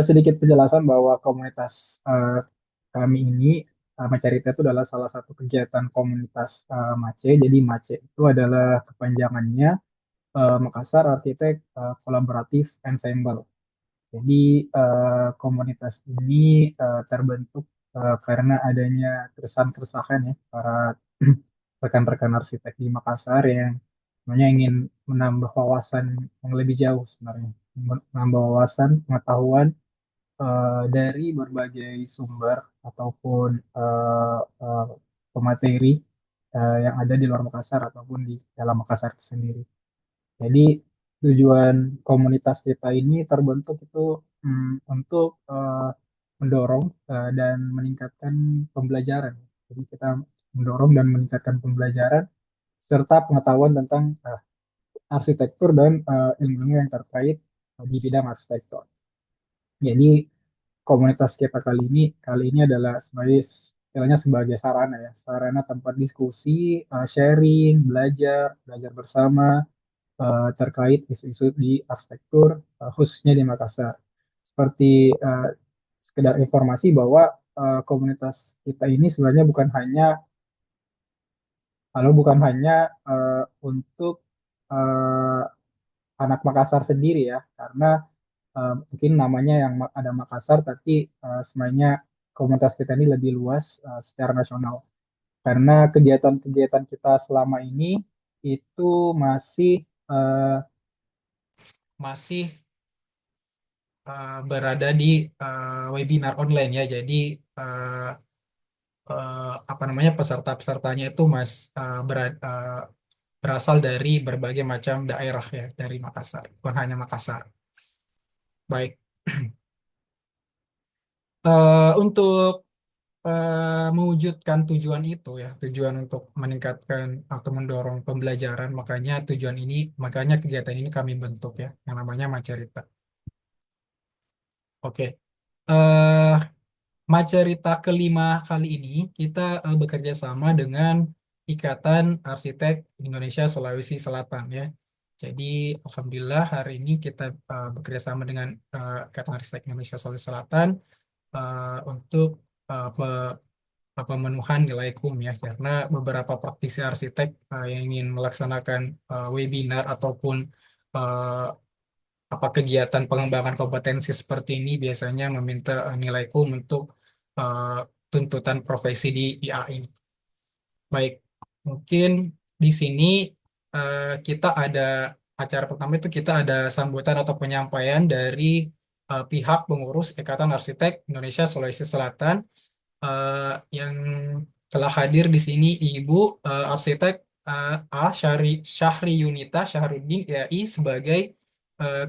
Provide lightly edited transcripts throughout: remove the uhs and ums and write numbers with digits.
Sedikit penjelasan bahwa komunitas kami ini, Macarita itu adalah salah satu kegiatan komunitas MACE. Jadi MACE itu adalah kepanjangannya Makassar Architect Collaborative Ensemble. Jadi komunitas ini terbentuk karena adanya keresahan-keresahan ya para rekan-rekan arsitek di Makassar yang sebenarnya ingin menambah wawasan yang lebih jauh sebenarnya, menambah wawasan pengetahuan dari berbagai sumber ataupun pemateri yang ada di luar Makassar ataupun di dalam Makassar itu sendiri. Jadi tujuan komunitas kita ini terbentuk itu untuk mendorong dan meningkatkan pembelajaran. Jadi kita mendorong dan meningkatkan pembelajaran serta pengetahuan tentang arsitektur dan ilmu yang terkait di bidang arsitektur. Jadi komunitas kita kali ini adalah sebagai istilahnya sebagai sarana ya, sarana tempat diskusi, sharing, belajar bersama terkait isu-isu di arsitektur khususnya di Makassar. Seperti sekedar informasi bahwa komunitas kita ini sebenarnya bukan hanya untuk eh, anak Makassar sendiri ya, karena mungkin namanya yang ada Makassar, tapi sebenarnya komunitas kita ini lebih luas secara nasional. Karena kegiatan-kegiatan kita selama ini itu masih eh, Masih berada di webinar online ya. Jadi eh, apa namanya peserta-pesertanya itu berasal dari berbagai macam daerah ya dari Makassar, bukan hanya Makassar. Baik. Untuk mewujudkan tujuan itu ya, tujuan untuk meningkatkan atau mendorong pembelajaran, makanya kegiatan ini kami bentuk ya, yang namanya Macerita. Oke. eh Macerita kelima kali ini kita bekerja sama dengan Ikatan Arsitek Indonesia Sulawesi Selatan ya. Jadi alhamdulillah hari ini kita bekerja sama dengan Ikatan Arsitek Indonesia Sulawesi Selatan untuk pemenuhan nilai KUM ya, karena beberapa praktisi arsitek yang ingin melaksanakan webinar ataupun eh, apa kegiatan pengembangan kompetensi seperti ini biasanya meminta nilai KUM untuk eh, tuntutan profesi di IAI. Baik, mungkin di sini kita ada acara pertama itu kita ada sambutan atau penyampaian dari pihak pengurus Ikatan Arsitek Indonesia Sulawesi Selatan yang telah hadir di sini Ibu Arsitek Syahri Yunita Syahrudin YI sebagai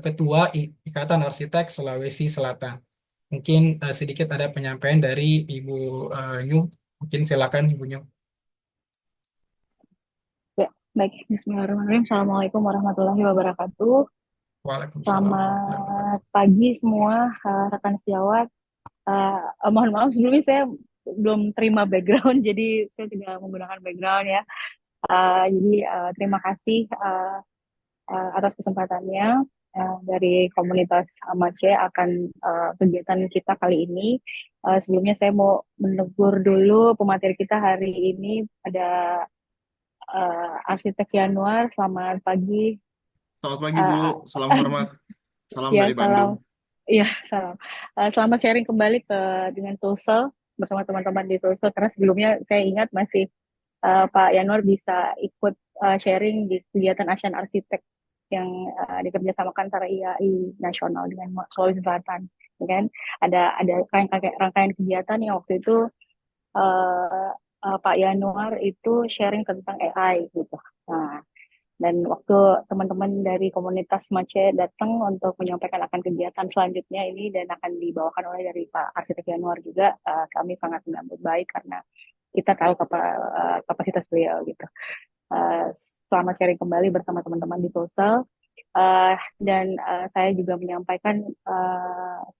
Ketua Ikatan Arsitek Sulawesi Selatan. Mungkin sedikit ada penyampaian dari Ibu Nyu. Mungkin silakan Ibu Nyu. Ya, baik. Bismillahirrahmanirrahim. Assalamualaikum warahmatullahi wabarakatuh. Waalaikumsalam warahmatullahi Selamat wabarakatuh. pagi semua rekan sejawat. Mohon maaf sebelumnya saya belum terima background, jadi saya tidak menggunakan background ya. Jadi terima kasih atas kesempatannya dari komunitas Amace akan kegiatan kita kali ini. Sebelumnya saya mau menegur dulu pemateri kita hari ini ada Arsitek Januar. Selamat pagi. Selamat pagi Bu, Uh, salam hormat, salam ya, dari Bandung. salam. Ya, salam. Selamat sharing kembali dengan Sulsel bersama teman-teman di Sulsel karena sebelumnya saya ingat masih Pak Yanuar bisa ikut sharing di kegiatan ASEAN Arsitek yang dikerjasamakan antara IAI nasional dengan Sulawesi Selatan, ya kan? Ada rangkaian kegiatan yang waktu itu Pak Yanuar itu sharing tentang AI gitu. Nah, dan waktu teman-teman dari komunitas Mace datang untuk menyampaikan akan kegiatan selanjutnya ini dan akan dibawakan oleh dari Pak Arsitek Yanuar juga, kami sangat menyambut baik karena kita tahu kapasitas beliau gitu. Selamat sharing kembali bersama teman-teman di sosial. Dan saya juga menyampaikan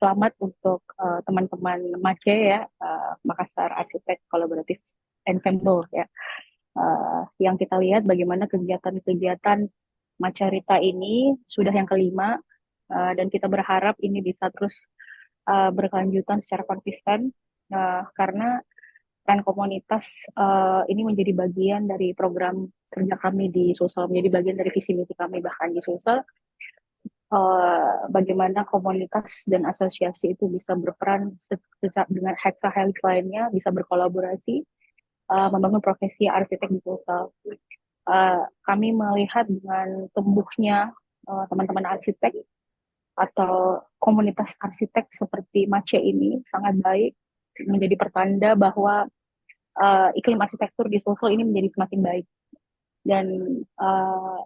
selamat untuk teman-teman Mace ya, Makassar Arsitek Kolaboratif Ensemble ya. Yang kita lihat bagaimana kegiatan-kegiatan Macarita ini sudah yang kelima dan kita berharap ini bisa terus berkelanjutan secara konsisten karena peran komunitas ini menjadi bagian dari program kerja kami di Sulsel, menjadi bagian dari visi misi kami bahkan di Sulsel. Bagaimana komunitas dan asosiasi itu bisa berperan dengan hexahelix lainnya, bisa berkolaborasi membangun profesi arsitek di Sulsel. Kami melihat dengan tumbuhnya teman-teman arsitek atau komunitas arsitek seperti Mace ini sangat baik, menjadi pertanda bahwa iklim arsitektur di Sulsel ini menjadi semakin baik dan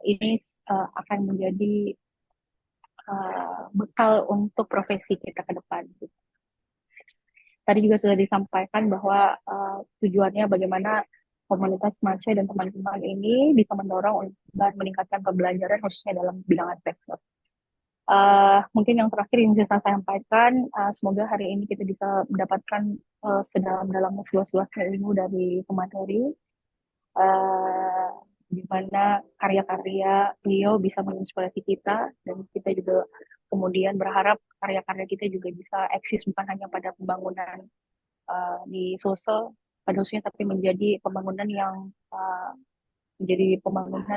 ini akan menjadi bekal untuk profesi kita ke depan. Tadi juga sudah disampaikan bahwa tujuannya bagaimana komunitas Mace dan teman-teman ini bisa mendorong dan meningkatkan pembelajaran khususnya dalam bidang arsitektur. Mungkin yang terakhir yang bisa saya sampaikan, semoga hari ini kita bisa mendapatkan sedalam-dalamnya seluas-luasnya ilmu dari pemateri, uh, di mana karya-karya beliau bisa menginspirasi kita, dan kita juga kemudian berharap karya-karya kita juga bisa eksis bukan hanya pada pembangunan di sosial pada khususnya, tapi menjadi pembangunan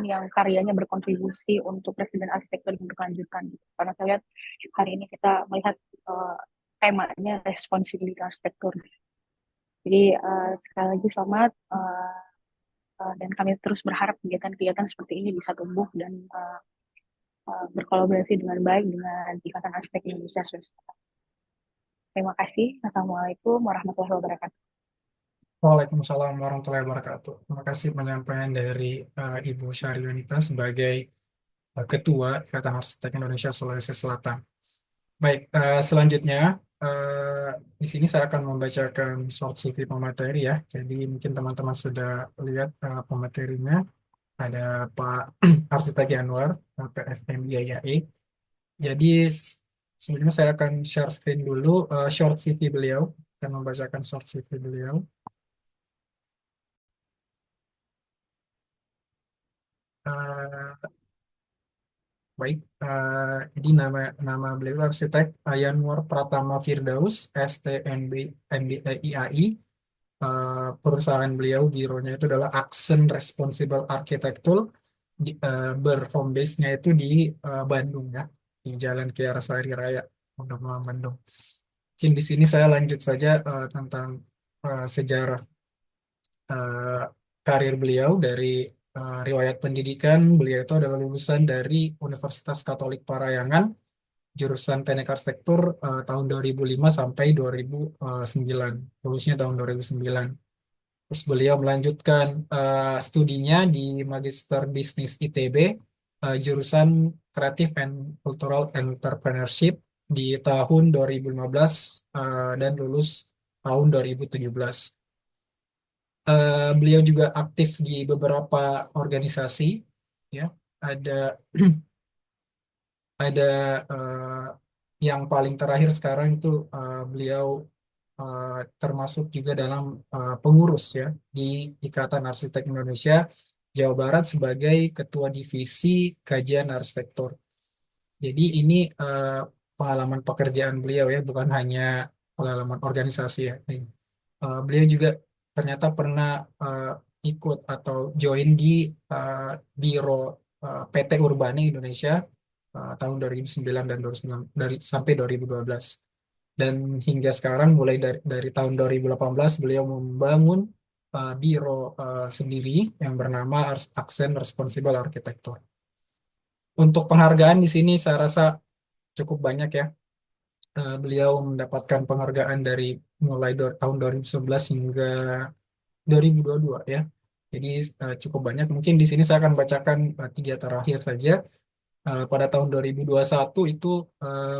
yang karyanya berkontribusi untuk presiden arsitektur yang berkelanjutan. Karena saya lihat hari ini kita melihat temanya responsibility arsitektur. Jadi sekali lagi selamat dan kami terus berharap kegiatan-kegiatan seperti ini bisa tumbuh dan berkolaborasi dengan baik dengan Ikatan Arsitek Indonesia. Terima kasih. Assalamualaikum warahmatullahi wabarakatuh. Waalaikumsalam warahmatullahi wabarakatuh. Terima kasih penyampaian dari Ibu Syarionita sebagai Ketua Ikatan Arsitek Indonesia Sulawesi Selatan. Baik, selanjutnya di sini saya akan membacakan short CV pemateri ya. Jadi mungkin teman-teman sudah lihat pematerinya. Ada Pak Arsitek Yanwar, PFM IAIA. Jadi sebelumnya saya akan share screen dulu short CV beliau. Akan membacakan short CV beliau. Eh, Baik, jadi nama nama beliau arsitek Yanwar Pratama Firdaus, STNB MBA IAI. Perusahaan beliau, bironya itu adalah Accent Responsible Architecture, berhome base-nya itu di Bandung ya, di Jalan Kiarasari Raya, Bandung. Mungkin di sini saya lanjut saja tentang sejarah eh, karir beliau dari riwayat pendidikan. Beliau itu adalah lulusan dari Universitas Katolik Parayangan, jurusan Teknik Arsitektur tahun 2005 sampai 2009. Lulusnya tahun 2009. Terus beliau melanjutkan studinya di Magister Bisnis ITB, jurusan Creative and Cultural Entrepreneurship di tahun 2015 dan lulus tahun 2017. Beliau juga aktif di beberapa organisasi, ya. Ada ada yang paling terakhir sekarang itu beliau termasuk juga dalam pengurus ya di Ikatan Arsitek Indonesia Jawa Barat sebagai Ketua Divisi Kajian Arsitektur. Jadi ini pengalaman pekerjaan beliau ya, bukan hanya pengalaman organisasi ya. Beliau juga ternyata pernah eh, ikut atau join di eh, Biro PT Urbane Indonesia tahun 2009 dan 2009 sampai 2012. Dan hingga sekarang mulai dari tahun 2018 beliau membangun biro sendiri yang bernama Accent Responsible Architecture. Untuk penghargaan di sini saya rasa cukup banyak ya. Beliau mendapatkan penghargaan dari mulai tahun 2011 hingga 2022 ya. Jadi cukup banyak. Mungkin di sini saya akan bacakan tiga terakhir saja. Pada tahun 2021 itu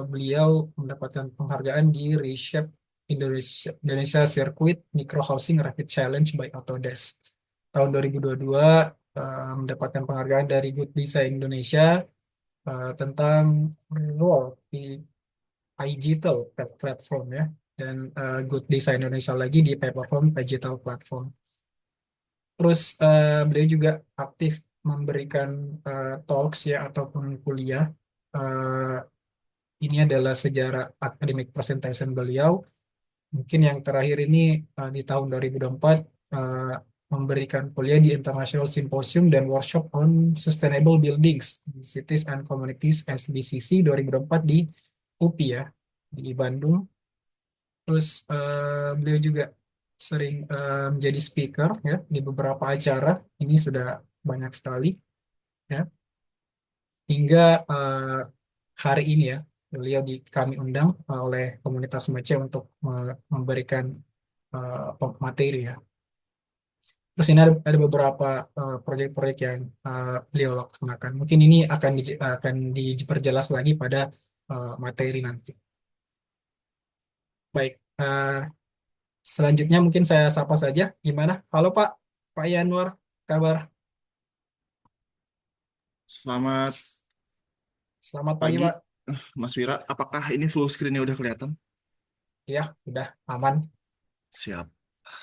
beliau mendapatkan penghargaan di Reshape Indonesia Circuit Micro Housing Rapid Challenge by Autodesk. Tahun 2022 mendapatkan penghargaan dari Good Design Indonesia tentang role di digital platform ya, dan Good Design Indonesia lagi di Paperform Digital Platform. Terus beliau juga aktif memberikan talks ya ataupun kuliah, eh, ini adalah sejarah academic presentation beliau. Mungkin yang terakhir ini di tahun 2024 eh, memberikan kuliah di International Symposium dan Workshop on Sustainable Buildings di Cities and Communities SBCC 2024 di UPI ya, di Bandung. Terus beliau juga sering menjadi speaker ya di beberapa acara. Ini sudah banyak sekali ya. Hingga hari ini ya, beliau kami undang oleh komunitas Mece untuk memberikan materi ya. Terus ini ada beberapa proyek-proyek yang beliau laksanakan. Mungkin ini akan diperjelas lagi pada materi nanti. Baik, selanjutnya mungkin saya sapa saja. Gimana? Halo Pak, Pak Yanwar, kabar? Selamat Selamat pagi pagi, Pak. Mas Wira. Apakah ini full screen-nya udah kelihatan? Ya, udah aman. Siap.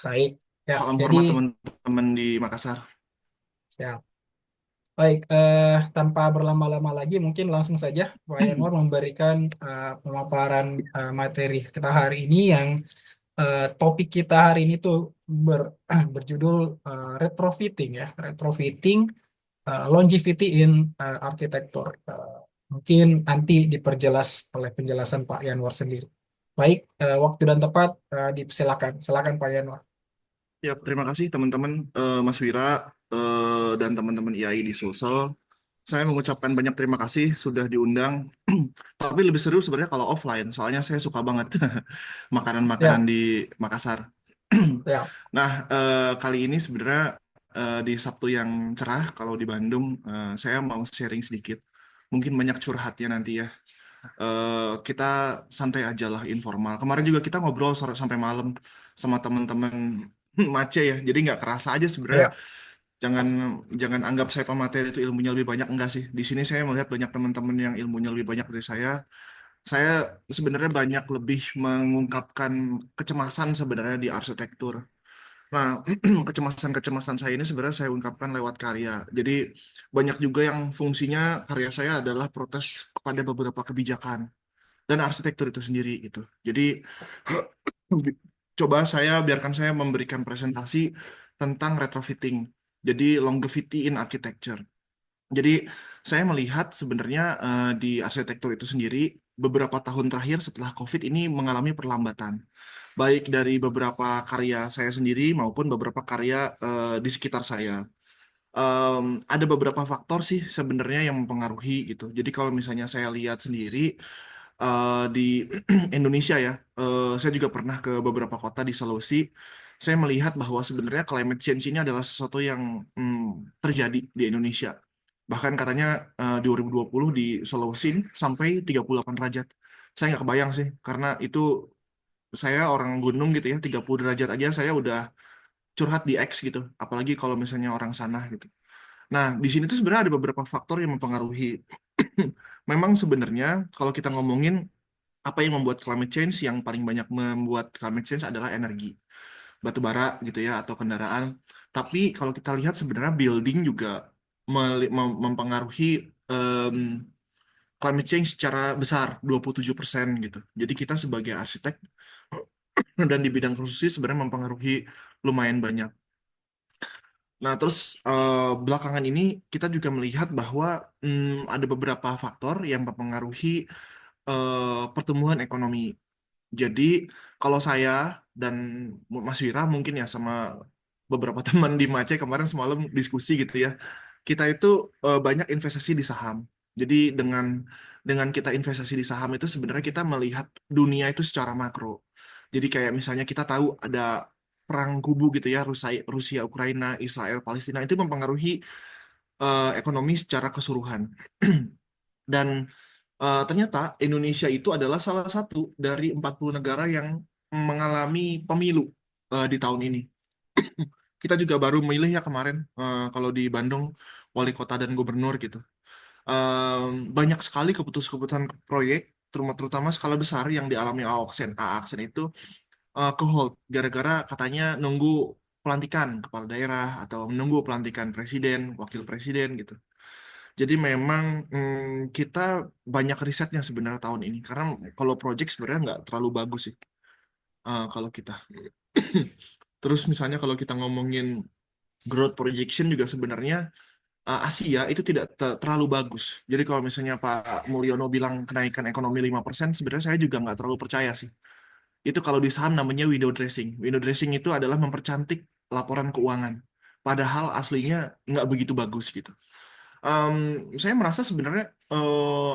Baik. Ya, Salam jadi hormat teman-teman di Makassar. siap. Baik, tanpa berlama-lama lagi, mungkin langsung saja Pak Yanwar memberikan pemaparan materi kita hari ini yang topik kita hari ini tuh berjudul retrofitting ya, retrofitting longevity in architecture. Mungkin nanti diperjelas oleh penjelasan Pak Yanwar sendiri. Baik, waktu dan tempat dipersilakan. Silakan Pak Yanwar. Ya, terima kasih teman-teman, Mas Wira, dan teman-teman IAI di Sulsel. Saya mengucapkan banyak terima kasih sudah diundang. Tapi lebih seru sebenarnya kalau offline, soalnya saya suka banget makanan-makanan Ya, di Makassar. ya, Nah, kali ini sebenarnya di Sabtu yang cerah, kalau di Bandung, saya mau sharing sedikit. Mungkin banyak curhatnya nanti ya. Kita santai aja lah, informal. Kemarin juga kita ngobrol sore sampai malam sama teman-teman Mace ya. Jadi nggak kerasa aja sebenarnya. ya, Jangan jangan anggap saya pemateri itu ilmunya lebih banyak, enggak sih. Di sini saya melihat banyak teman-teman yang ilmunya lebih banyak dari saya. Saya sebenarnya banyak lebih mengungkapkan kecemasan sebenarnya di arsitektur. Nah, kecemasan-kecemasan saya ini sebenarnya saya ungkapkan lewat karya. Jadi banyak juga yang fungsinya karya saya adalah protes kepada beberapa kebijakan dan arsitektur itu sendiri gitu. Jadi coba saya biarkan saya memberikan presentasi tentang retrofitting. Jadi longevity in architecture. Jadi saya melihat sebenarnya di arsitektur itu sendiri beberapa tahun terakhir setelah COVID ini mengalami perlambatan. Baik dari beberapa karya saya sendiri maupun beberapa karya di sekitar saya. Ada beberapa faktor sih sebenarnya yang mempengaruhi gitu. Jadi kalau misalnya saya lihat sendiri di Indonesia ya, saya juga pernah ke beberapa kota di Sulawesi. Saya melihat bahwa sebenarnya climate change ini adalah sesuatu yang terjadi di Indonesia. Bahkan katanya di 2020 di Sulawesi ini sampai 38 derajat. Saya nggak kebayang sih, karena itu saya orang gunung gitu ya, 30 derajat aja saya udah curhat di X gitu. Apalagi kalau misalnya orang sana gitu. Nah, di sini tuh sebenarnya ada beberapa faktor yang mempengaruhi. Memang sebenarnya kalau kita ngomongin apa yang membuat climate change, yang paling banyak membuat climate change adalah energi, batu bara gitu ya, atau kendaraan. Tapi kalau kita lihat sebenarnya building juga mempengaruhi em, climate change secara besar 27% gitu. Jadi kita sebagai arsitek dan di bidang konstruksi sebenarnya mempengaruhi lumayan banyak. Nah, terus belakangan ini kita juga melihat bahwa ada beberapa faktor yang mempengaruhi pertumbuhan ekonomi. Jadi, kalau saya dan Mas Wira mungkin ya sama beberapa teman di Mace kemarin semalam diskusi gitu ya, kita itu banyak investasi di saham. Jadi dengan kita investasi di saham itu sebenarnya kita melihat dunia itu secara makro. Jadi kayak misalnya kita tahu ada perang kubu gitu ya, Rusia, Ukraina, Israel, Palestina itu mempengaruhi ekonomi secara keseluruhan. Dan ternyata Indonesia itu adalah salah satu dari 40 negara yang mengalami pemilu di tahun ini. Kita juga baru milih ya kemarin kalau di Bandung wali kota dan gubernur gitu. Banyak sekali keputusan-keputusan proyek terutama skala besar yang dialami AOKSEN itu ke hold gara-gara katanya nunggu pelantikan kepala daerah atau menunggu pelantikan presiden, wakil presiden gitu. Jadi memang kita banyak risetnya sebenarnya tahun ini. Karena kalau project sebenarnya nggak terlalu bagus sih kalau kita. Terus misalnya kalau kita ngomongin growth projection juga sebenarnya Asia itu tidak terlalu bagus. Jadi kalau misalnya Pak Mulyono bilang kenaikan ekonomi 5%, sebenarnya saya juga nggak terlalu percaya sih. Itu kalau di saham namanya window dressing. Window dressing itu adalah mempercantik laporan keuangan. Padahal aslinya nggak begitu bagus gitu. Em, saya merasa sebenarnya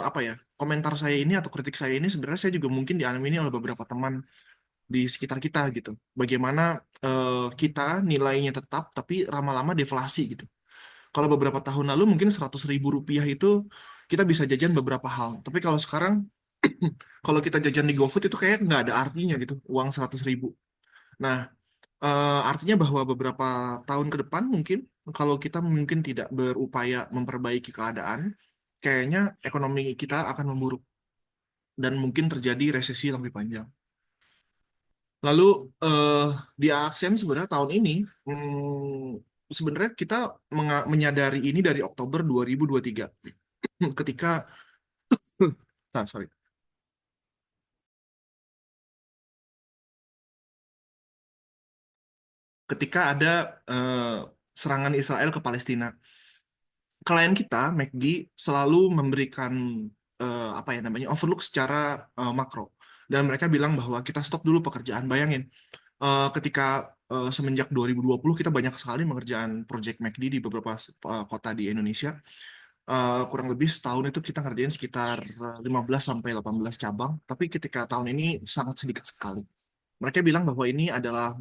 apa ya, komentar saya ini atau kritik saya ini sebenarnya saya juga mungkin diamini oleh beberapa teman di sekitar kita gitu. Bagaimana kita nilainya tetap tapi lama-lama deflasi gitu. Kalau beberapa tahun lalu mungkin 100.000 rupiah itu kita bisa jajan beberapa hal. Tapi kalau sekarang kalau kita jajan di GoFood itu kayak nggak ada artinya gitu, uang 100.000. Nah, artinya bahwa beberapa tahun ke depan mungkin kalau kita mungkin tidak berupaya memperbaiki keadaan, kayaknya ekonomi kita akan memburuk dan mungkin terjadi resesi yang lebih panjang. Lalu eh, di Aksen sebenarnya tahun ini sebenarnya kita menyadari ini dari Oktober 2023 ketika sorry, ketika ada eh, serangan Israel ke Palestina. Klien kita McD selalu memberikan apa ya namanya overlook secara makro, dan mereka bilang bahwa kita stop dulu pekerjaan. Bayangin ketika semenjak 2020 kita banyak sekali mengerjakan project McD di beberapa kota di Indonesia. Kurang lebih setahun itu kita ngerjain sekitar 15 sampai 18 cabang, tapi ketika tahun ini sangat sedikit sekali. Mereka bilang bahwa ini adalah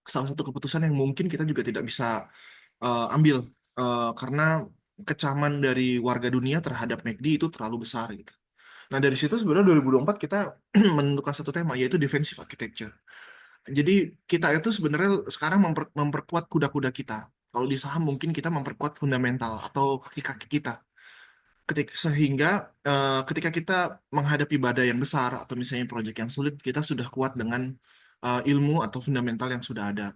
salah satu keputusan yang mungkin kita juga tidak bisa ambil karena kecaman dari warga dunia terhadap McD itu terlalu besar gitu. Nah, dari situ sebenarnya 2024 kita menentukan satu tema, yaitu defensive architecture. Jadi kita itu sebenarnya sekarang memperkuat kuda-kuda kita. Kalau di saham mungkin kita memperkuat fundamental atau kaki-kaki kita. Sehingga ketika kita menghadapi badai yang besar atau misalnya proyek yang sulit, kita sudah kuat dengan ilmu atau fundamental yang sudah ada.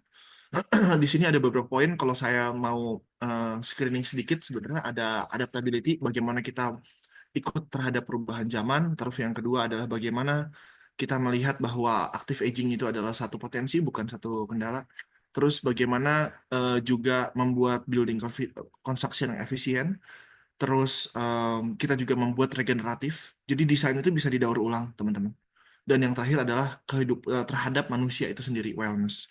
Di sini ada beberapa poin kalau saya mau screening sedikit, sebenarnya ada adaptability, bagaimana kita ikut terhadap perubahan zaman. Terus yang kedua adalah bagaimana kita melihat bahwa active aging itu adalah satu potensi, bukan satu kendala. Terus bagaimana juga membuat building construction yang efisien. Terus kita juga membuat regeneratif. Jadi desain itu bisa didaur ulang, teman-teman. Dan yang terakhir adalah terhadap manusia itu sendiri, wellness.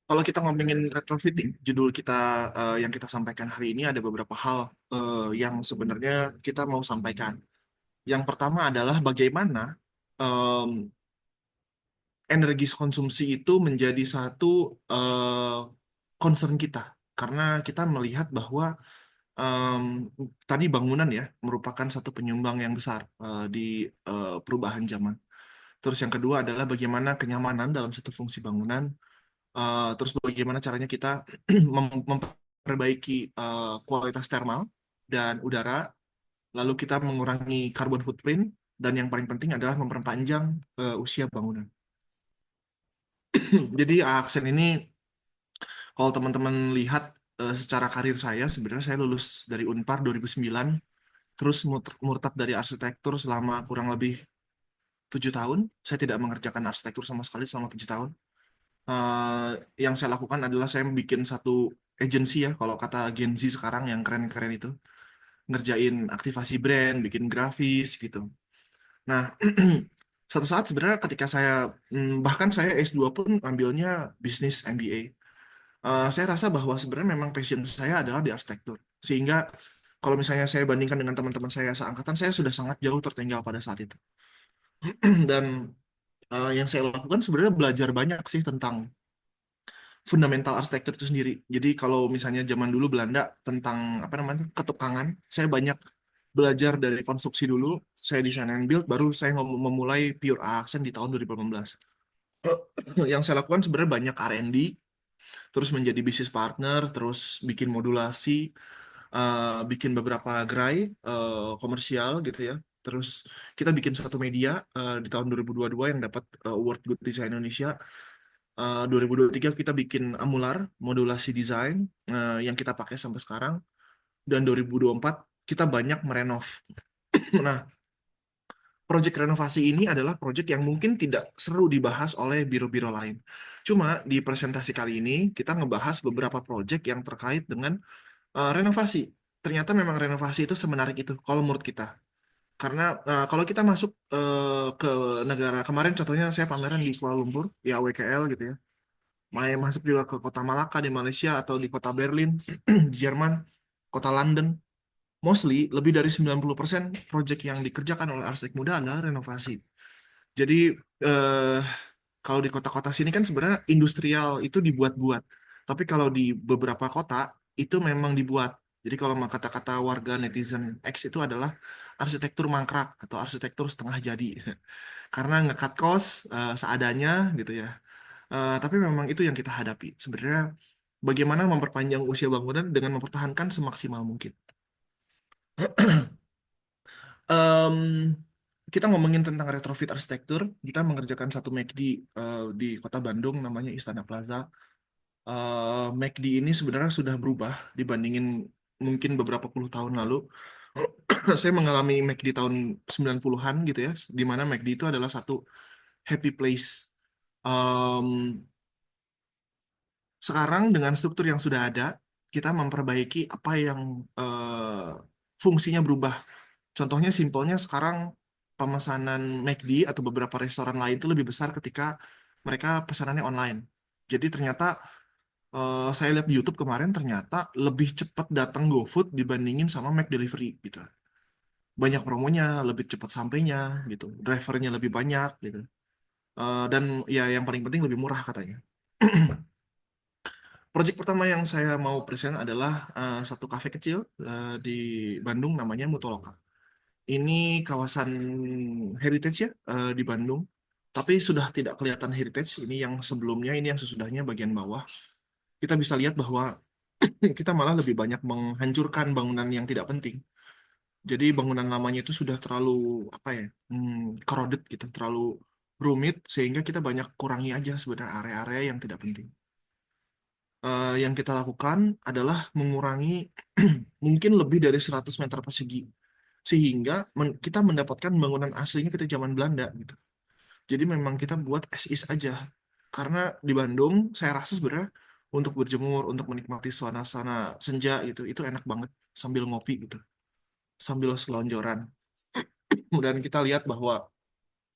Kalau kita ngomongin retrofitting, judul kita yang kita sampaikan hari ini ada beberapa hal yang sebenarnya kita mau sampaikan. Yang pertama adalah bagaimana em, energi konsumsi itu menjadi satu eh, concern kita, karena kita melihat bahwa em, tadi bangunan ya merupakan satu penyumbang yang besar di perubahan zaman. Terus yang kedua adalah bagaimana kenyamanan dalam satu fungsi bangunan. Terus bagaimana caranya kita memperbaiki kualitas termal dan udara, lalu kita mengurangi carbon footprint, dan yang paling penting adalah memperpanjang usia bangunan. Jadi aksen ini, kalau teman-teman lihat secara karir saya, sebenarnya saya lulus dari Unpar 2009, terus murtad dari arsitektur selama kurang lebih 7 tahun. Saya tidak mengerjakan arsitektur sama sekali selama 7 tahun. eh, yang saya lakukan adalah saya bikin satu agency ya, kalau kata Gen Z sekarang yang keren-keren itu, ngerjain aktivasi brand, bikin grafis gitu. Nah, satu saat sebenarnya ketika saya, bahkan saya S2 pun ambilnya bisnis MBA, saya rasa bahwa sebenarnya memang passion saya adalah di arsitektur. Sehingga kalau misalnya saya bandingkan dengan teman-teman saya seangkatan, saya sudah sangat jauh tertinggal pada saat itu. Dan yang saya lakukan sebenarnya belajar banyak sih tentang fundamental arsitektur itu sendiri. Jadi kalau misalnya zaman dulu Belanda tentang apa namanya ketukangan, saya banyak belajar dari konstruksi dulu. Saya desain and build, baru saya memulai pure accent di tahun 2018. Yang saya lakukan sebenarnya banyak R&D, terus menjadi bisnis partner, terus bikin modulasi, bikin beberapa gerai komersial gitu ya. Terus kita bikin satu media di tahun 2022 yang dapat Award Good Design Indonesia. 2023 kita bikin Amular, modulasi desain yang kita pakai sampai sekarang. Dan 2024 kita banyak merenov. Nah, proyek renovasi ini adalah proyek yang mungkin tidak seru dibahas oleh biro-biro lain. Cuma di presentasi kali ini kita ngebahas beberapa proyek yang terkait dengan renovasi. Ternyata memang renovasi itu semenarik itu kalau menurut kita. Karena kalau kita masuk ke negara kemarin, contohnya saya pameran di Kuala Lumpur, ya WKL gitu ya. Main masuk juga ke kota Malaka di Malaysia atau di kota Berlin di Jerman, kota London. Mostly lebih dari 90% proyek yang dikerjakan oleh arsitek muda adalah renovasi. Jadi eh, kalau di kota-kota sini kan sebenarnya industrial itu dibuat-buat. Tapi kalau di beberapa kota itu memang dibuat. Jadi kalau kata-kata warga netizen X itu adalah arsitektur mangkrak atau arsitektur setengah jadi. Karena ngekat kos seadanya gitu ya. Tapi memang itu yang kita hadapi. Sebenarnya bagaimana memperpanjang usia bangunan dengan mempertahankan semaksimal mungkin. Em, kita ngomongin tentang retrofit arsitektur, kita mengerjakan satu McD di kota Bandung namanya Istana Plaza. McD ini sebenarnya sudah berubah dibandingin mungkin beberapa puluh tahun lalu. Saya mengalami McD tahun 90-an gitu ya, di mana McD itu adalah satu happy place. Em, Sekarang dengan struktur yang sudah ada, kita memperbaiki apa yang fungsinya berubah. Contohnya simpelnya sekarang pemesanan McD atau beberapa restoran lain itu lebih besar ketika mereka pesanannya online. Jadi ternyata saya lihat di YouTube kemarin ternyata lebih cepat datang GoFood dibandingin sama McDelivery gitu. Banyak promonya, lebih cepat sampainya gitu. Drivernya lebih banyak gitu. Dan ya yang paling penting lebih murah katanya. Project pertama yang saya mau present adalah satu kafe kecil di Bandung namanya Mutoloka. Ini kawasan heritage ya di Bandung. Tapi sudah tidak kelihatan heritage. Ini yang sebelumnya, ini yang sesudahnya bagian bawah. Kita bisa lihat bahwa kita malah lebih banyak menghancurkan bangunan yang tidak penting. Jadi bangunan lamanya itu sudah terlalu apa ya, crowded gitu, terlalu rumit sehingga kita banyak kurangi aja sebenarnya area-area yang tidak penting. Yang kita lakukan adalah mengurangi mungkin lebih dari 100 meter persegi sehingga kita mendapatkan bangunan aslinya kita zaman Belanda gitu. Jadi memang kita buat as is aja. Karena di Bandung saya rasa sebenarnya untuk berjemur, untuk menikmati suasana senja gitu, itu enak banget sambil ngopi gitu, sambil selonjoran. Kemudian kita lihat bahwa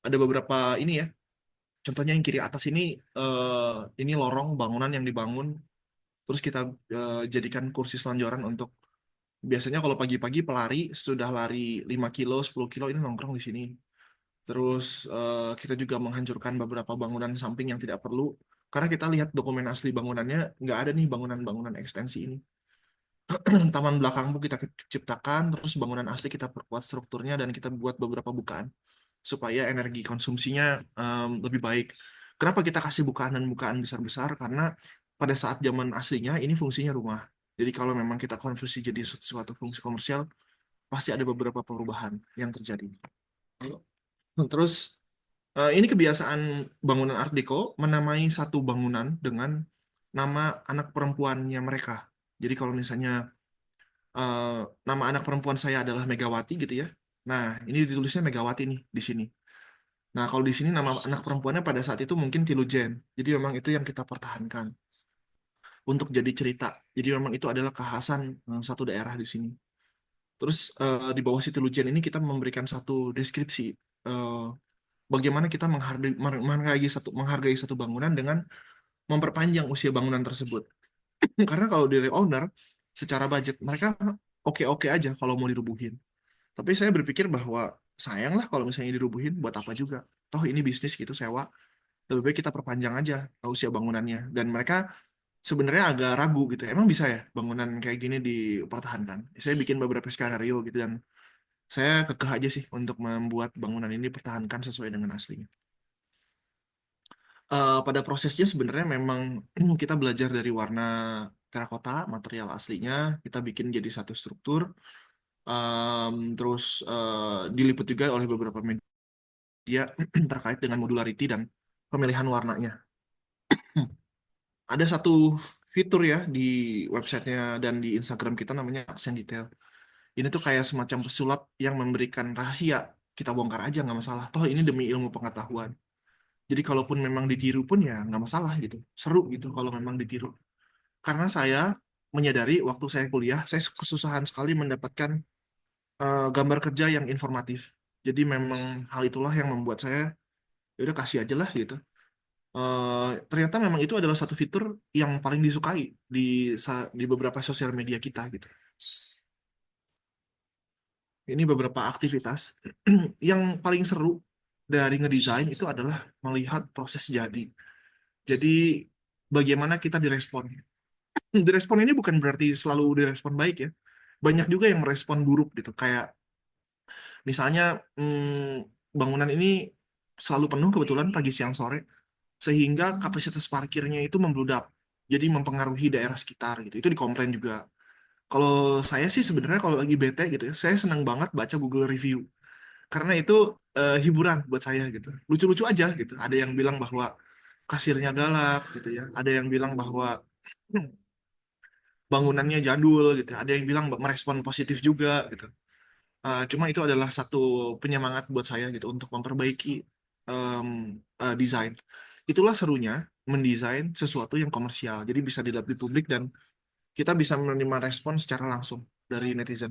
ada beberapa ini ya, contohnya yang kiri atas ini lorong bangunan yang dibangun, terus kita jadikan kursi selonjoran untuk biasanya kalau pagi-pagi pelari sudah lari 5 kilo, 10 kilo ini nongkrong di sini. Terus kita juga menghancurkan beberapa bangunan samping yang tidak perlu. Karena kita lihat dokumen asli bangunannya, nggak ada nih bangunan-bangunan ekstensi ini. Taman belakang pun kita ciptakan, terus bangunan asli kita perkuat strukturnya dan kita buat beberapa bukaan supaya energi konsumsinya lebih baik. Kenapa kita kasih bukaan dan bukaan besar-besar? Karena pada saat zaman aslinya ini fungsinya rumah. Jadi kalau memang kita konversi jadi suatu fungsi komersial, pasti ada beberapa perubahan yang terjadi. Terus ini kebiasaan bangunan Art Deco menamai satu bangunan dengan nama anak perempuannya mereka. Jadi kalau misalnya eh, nama anak perempuan saya adalah Megawati gitu ya. Nah, ini ditulisnya Megawati nih di sini. Nah, kalau di sini nama anak perempuannya pada saat itu mungkin Tilujen. Jadi memang itu yang kita pertahankan untuk jadi cerita. Jadi memang itu adalah kekhasan satu daerah di sini. Terus di bawah si Tilujen ini kita memberikan satu deskripsi eh, bagaimana kita menghargai satu bangunan dengan memperpanjang usia bangunan tersebut. Karena kalau dari owner secara budget mereka oke-oke aja kalau mau dirubuhin. Tapi saya berpikir bahwa sayang lah kalau misalnya dirubuhin buat apa juga. Toh ini bisnis gitu sewa. Lebih baik kita perpanjang aja usia bangunannya. Dan mereka sebenarnya agak ragu gitu. Emang bisa ya bangunan kayak gini dipertahankan? Saya bikin beberapa skenario gitu dan saya kekeh aja sih untuk membuat bangunan ini dipertahankan sesuai dengan aslinya. Pada prosesnya sebenarnya memang kita belajar dari warna terakota, material aslinya, kita bikin jadi satu struktur, terus diliput juga oleh beberapa media terkait dengan modularity dan pemilihan warnanya. Ada satu fitur ya di websitenya dan di Instagram kita namanya Aksen Detail. Ini tuh kayak semacam pesulap yang memberikan rahasia. Kita bongkar aja nggak masalah. Toh ini demi ilmu pengetahuan. Jadi kalaupun memang ditiru pun ya nggak masalah gitu. Seru gitu kalau memang ditiru. Karena saya menyadari waktu saya kuliah, saya kesusahan sekali mendapatkan gambar kerja yang informatif. Jadi memang hal itulah yang membuat saya, ya udah kasih aja lah gitu. Ternyata memang itu adalah satu fitur yang paling disukai di beberapa sosial media kita gitu. Ini beberapa aktivitas yang paling seru dari ngedesain itu adalah melihat proses jadi. Jadi bagaimana kita direspon. Direspon ini bukan berarti selalu direspon baik ya. Banyak juga yang merespon buruk gitu. Kayak misalnya bangunan ini selalu penuh kebetulan pagi siang sore sehingga kapasitas parkirnya itu membludak. Jadi mempengaruhi daerah sekitar gitu. Itu dikomplain juga. Kalau saya sih sebenarnya kalau lagi bete gitu ya, saya senang banget baca Google review karena itu hiburan buat saya gitu. Lucu-lucu aja gitu. Ada yang bilang bahwa kasirnya galak gitu ya. Ada yang bilang bahwa bangunannya jadul gitu. Ada yang bilang merespon positif juga gitu. Cuma itu adalah satu penyemangat buat saya gitu untuk memperbaiki em, desain. Itulah serunya mendesain sesuatu yang komersial. Jadi bisa dilihat di publik dan kita bisa menerima respon secara langsung dari netizen.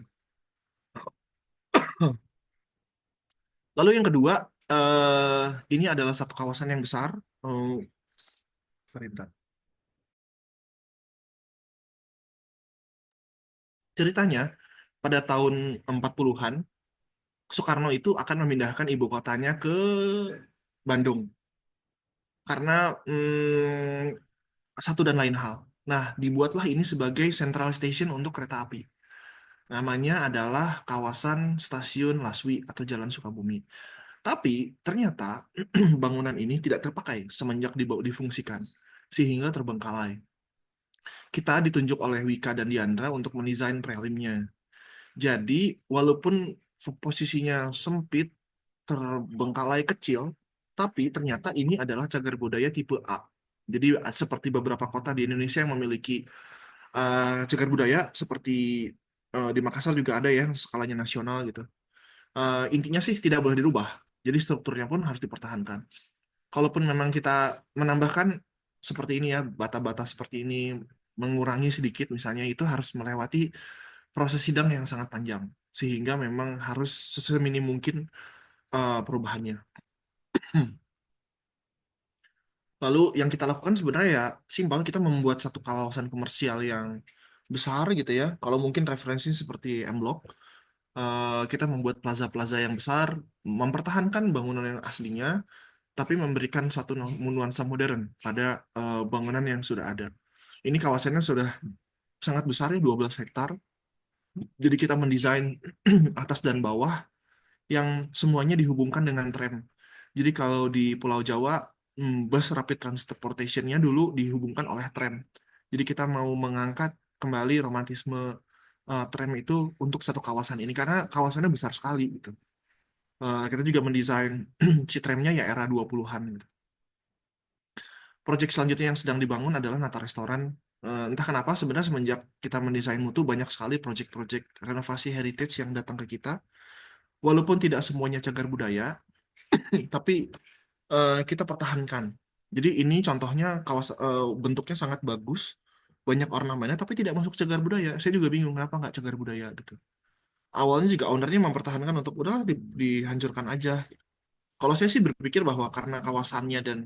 Lalu yang kedua, ini adalah satu kawasan yang besar. Bentar. Ceritanya, pada tahun 40-an, Soekarno itu akan memindahkan ibu kotanya ke Bandung. Karena satu dan lain hal. Nah, dibuatlah ini sebagai central station untuk kereta api. Namanya adalah kawasan Stasiun Laswi atau Jalan Sukabumi. Tapi ternyata bangunan ini tidak terpakai semenjak difungsikan, sehingga terbengkalai. Kita ditunjuk oleh Wika dan Diandra untuk mendesain prelimnya. Jadi, walaupun posisinya sempit, terbengkalai kecil, tapi ternyata ini adalah cagar budaya tipe A. Jadi, seperti beberapa kota di Indonesia yang memiliki cagar budaya, seperti di Makassar juga ada ya, skalanya nasional gitu. Intinya sih tidak boleh dirubah. Jadi strukturnya pun harus dipertahankan. Kalaupun memang kita menambahkan seperti ini ya, bata-bata seperti ini, mengurangi sedikit misalnya, itu harus melewati proses sidang yang sangat panjang. Sehingga memang harus seminim mungkin perubahannya. Lalu yang kita lakukan sebenarnya ya simpel, kita membuat satu kawasan komersial yang besar gitu ya. Kalau mungkin referensi seperti M Block, kita membuat plaza-plaza yang besar, mempertahankan bangunan yang aslinya, tapi memberikan suatu nuansa modern pada bangunan yang sudah ada. Ini kawasannya sudah sangat besar ya, 12 hektar. Jadi kita mendesain atas dan bawah yang semuanya dihubungkan dengan tram. Jadi kalau di Pulau Jawa, bus rapid transportation-nya dulu dihubungkan oleh tram. Jadi kita mau mengangkat kembali romantisme tram itu untuk satu kawasan ini karena kawasannya besar sekali gitu. Kita juga mendesain si tramnya ya era 20-an gitu. Proyek selanjutnya yang sedang dibangun adalah Nata Restoran. Entah kenapa sebenarnya semenjak kita mendesain Mutu banyak sekali proyek-proyek renovasi heritage yang datang ke kita. Walaupun tidak semuanya cagar budaya, tapi kita pertahankan. Jadi ini contohnya bentuknya sangat bagus, banyak ornamennya, tapi tidak masuk cagar budaya. Saya juga bingung kenapa nggak cagar budaya gitu. Awalnya juga ownernya mempertahankan untuk udahlah dihancurkan aja. Kalau saya sih berpikir bahwa karena kawasannya dan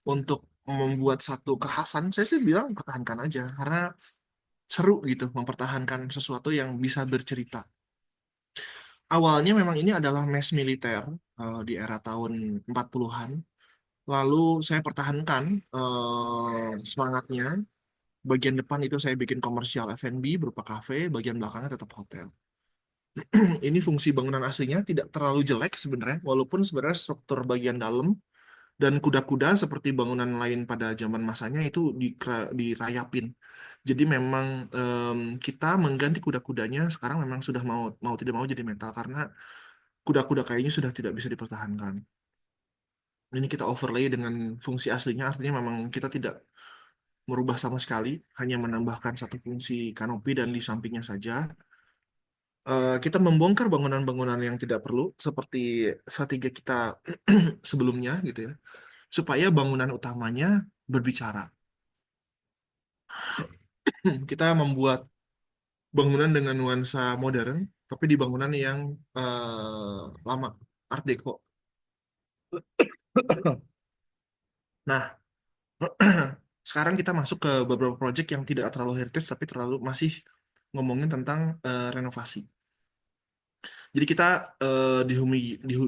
untuk membuat satu kekhasan, saya sih bilang pertahankan aja karena seru gitu mempertahankan sesuatu yang bisa bercerita. Awalnya memang ini adalah mes militer di era tahun 40-an. Lalu saya pertahankan semangatnya. Bagian depan itu saya bikin komersial F&B berupa kafe, bagian belakangnya tetap hotel. Ini fungsi bangunan aslinya tidak terlalu jelek sebenarnya, walaupun sebenarnya struktur bagian dalam dan kuda-kuda seperti bangunan lain pada zaman masanya itu dirayapin. Jadi memang kita mengganti kuda-kudanya sekarang memang sudah mau mau tidak mau jadi metal karena kuda-kuda kayaknya sudah tidak bisa dipertahankan. Ini kita overlay dengan fungsi aslinya, artinya memang kita tidak merubah sama sekali, hanya menambahkan satu fungsi kanopi dan di sampingnya saja. Kita membongkar bangunan-bangunan yang tidak perlu, seperti strategi kita sebelumnya gitu ya, supaya bangunan utamanya berbicara. Kita membuat bangunan dengan nuansa modern, tapi di bangunan yang lama, Art Deco. Nah, sekarang kita masuk ke beberapa project yang tidak terlalu heritage, tapi terlalu masih ngomongin tentang renovasi. Jadi kita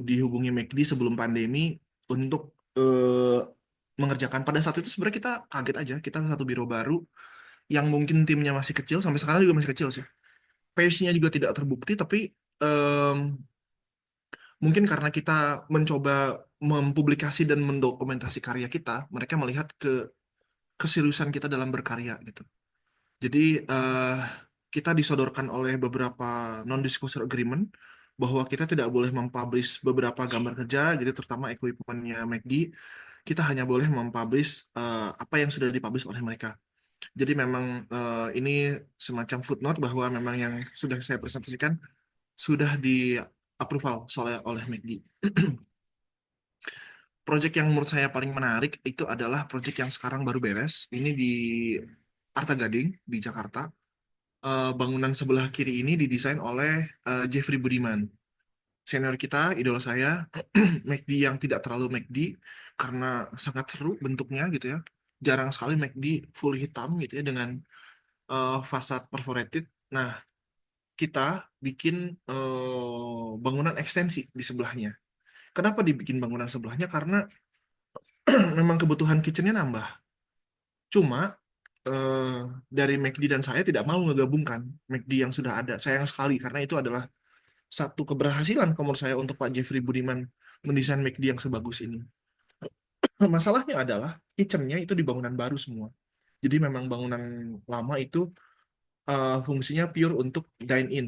dihubungi McD sebelum pandemi untuk mengerjakan. Pada saat itu sebenarnya kita kaget aja, kita satu biro baru yang mungkin timnya masih kecil, sampai sekarang juga masih kecil sih. Pace-nya juga tidak terbukti, tapi em, mungkin karena kita mencoba mempublikasi dan mendokumentasi karya kita, mereka melihat keseriusan kita dalam berkarya gitu. Jadi kita disodorkan oleh beberapa non-disclosure agreement bahwa kita tidak boleh mempublish beberapa gambar kerja, gitu, terutama equipment-nya McD. Kita hanya boleh mempublish apa yang sudah dipublish oleh mereka. Jadi memang ini semacam footnote bahwa memang yang sudah saya presentasikan sudah di approval oleh McD. Project yang menurut saya paling menarik itu adalah project yang sekarang baru beres. Ini di Arta Gading di Jakarta. Bangunan sebelah kiri ini didesain oleh Jeffrey Budiman, senior kita, idola saya. McD yang tidak terlalu McD karena sangat seru bentuknya gitu ya. Jarang sekali McD full hitam gitu ya dengan fasad perforated. Nah, kita bikin bangunan ekstensi di sebelahnya. Kenapa dibikin bangunan sebelahnya? Karena memang kebutuhan kitchennya nambah. Cuma eh, dari McD dan saya tidak mau ngegabungkan McD yang sudah ada. Sayang sekali karena itu adalah satu keberhasilan menurut saya untuk Pak Jeffrey Budiman mendesain McD yang sebagus ini. Masalahnya adalah kitchennya itu di bangunan baru semua. Jadi memang bangunan lama itu fungsinya pure untuk dine in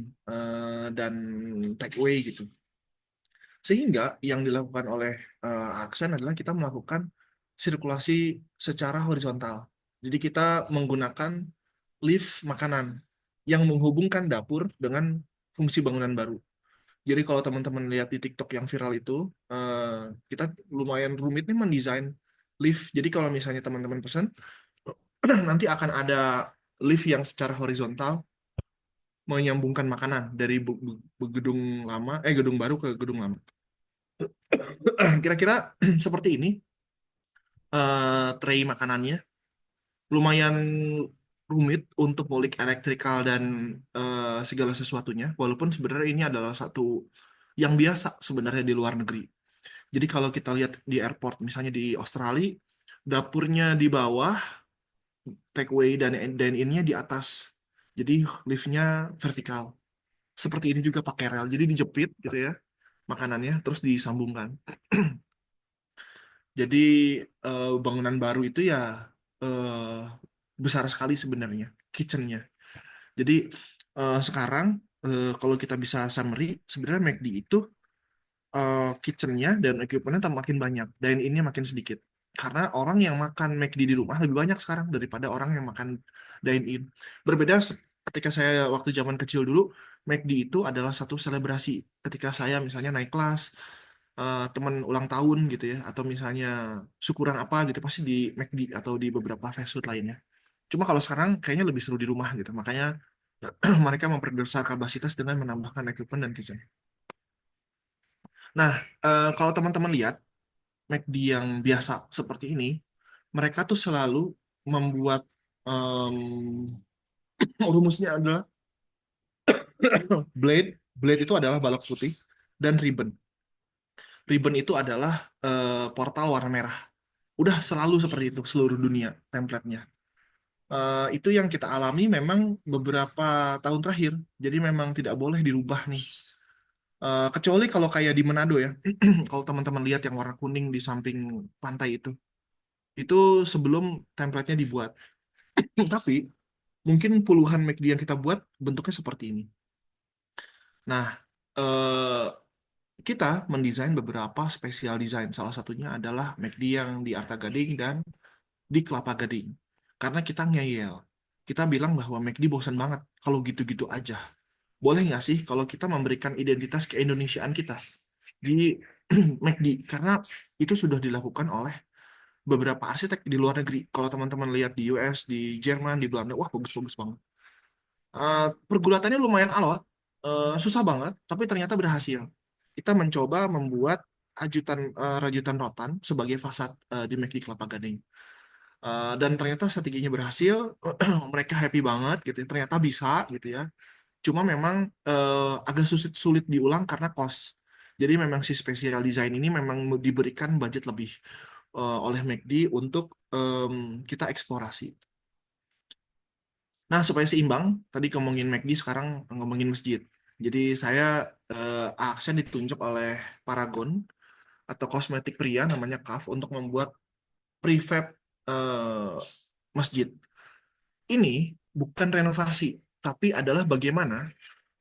dan take away gitu. Sehingga yang dilakukan oleh Aksen adalah kita melakukan sirkulasi secara horizontal. Jadi kita menggunakan lift makanan yang menghubungkan dapur dengan fungsi bangunan baru. Jadi kalau teman-teman lihat di TikTok yang viral itu, kita lumayan rumit nih mendesain lift. Jadi kalau misalnya teman-teman pesan, nanti akan ada lift yang secara horizontal menyambungkan makanan dari gedung lama, gedung baru ke gedung lama. Kira-kira seperti ini tray makanannya. Lumayan rumit untuk ngulik elektrikal dan segala sesuatunya, walaupun sebenarnya ini adalah satu yang biasa sebenarnya di luar negeri. Jadi kalau kita lihat di airport, misalnya di Australia, dapurnya di bawah, takeaway dan dine-in-nya di atas. Jadi liftnya vertikal. Seperti ini juga pakai rel. Jadi dijepit gitu ya makanannya, terus disambungkan. Jadi bangunan baru itu ya eh, besar sekali sebenarnya kitchennya. Jadi sekarang kalau kita bisa summary, sebenarnya McD itu kitchennya dan equipmentnya makin banyak, dine-in-nya makin sedikit. Karena orang yang makan McD di rumah lebih banyak sekarang daripada orang yang makan dine-in. Berbeda ketika saya waktu zaman kecil dulu, McD itu adalah satu selebrasi. Ketika saya misalnya naik kelas, teman ulang tahun gitu ya, atau misalnya syukuran apa gitu, pasti di McD atau di beberapa fast food lainnya. Cuma kalau sekarang kayaknya lebih seru di rumah gitu. Makanya mereka memperbesar kapasitas dengan menambahkan equipment dan kitchen. Nah, kalau teman-teman lihat McD yang biasa seperti ini, mereka tuh selalu membuat rumusnya adalah blade. Blade itu adalah balok putih dan ribbon. Ribbon itu adalah portal warna merah. Udah selalu seperti itu seluruh dunia template-nya. Itu yang kita alami memang beberapa tahun terakhir. Jadi memang tidak boleh dirubah nih. Kecuali kalau kayak di Manado ya. Kalau teman-teman lihat yang warna kuning di samping pantai itu sebelum template-nya dibuat. Tapi mungkin puluhan McD yang kita buat bentuknya seperti ini. Nah, kita mendesain beberapa spesial desain. Salah satunya adalah McD yang di Arta Gading dan di Kelapa Gading. Karena kita ngeyel. Kita bilang bahwa McD bosan banget kalau gitu-gitu aja. Boleh nggak sih kalau kita memberikan identitas keindonesiaan kita di McD? Karena itu sudah dilakukan oleh beberapa arsitek di luar negeri. Kalau teman-teman lihat di US, di Jerman, di Belanda, wah bagus-bagus banget. Pergulatannya lumayan alot, susah banget, tapi ternyata berhasil. Kita mencoba membuat rajutan rotan sebagai fasad di McD Kelapa Gading. Dan ternyata strateginya berhasil, mereka happy banget gitu ya. Ternyata bisa gitu ya. Cuma memang agak sulit diulang karena cost. Jadi memang si special design ini memang diberikan budget lebih oleh McD untuk kita eksplorasi. Nah, supaya seimbang, tadi ngomongin McD, sekarang ngomongin masjid. Jadi saya aksen ditunjuk oleh Paragon atau kosmetik pria namanya KAF untuk membuat prefab eh, masjid. Ini bukan renovasi, tapi adalah bagaimana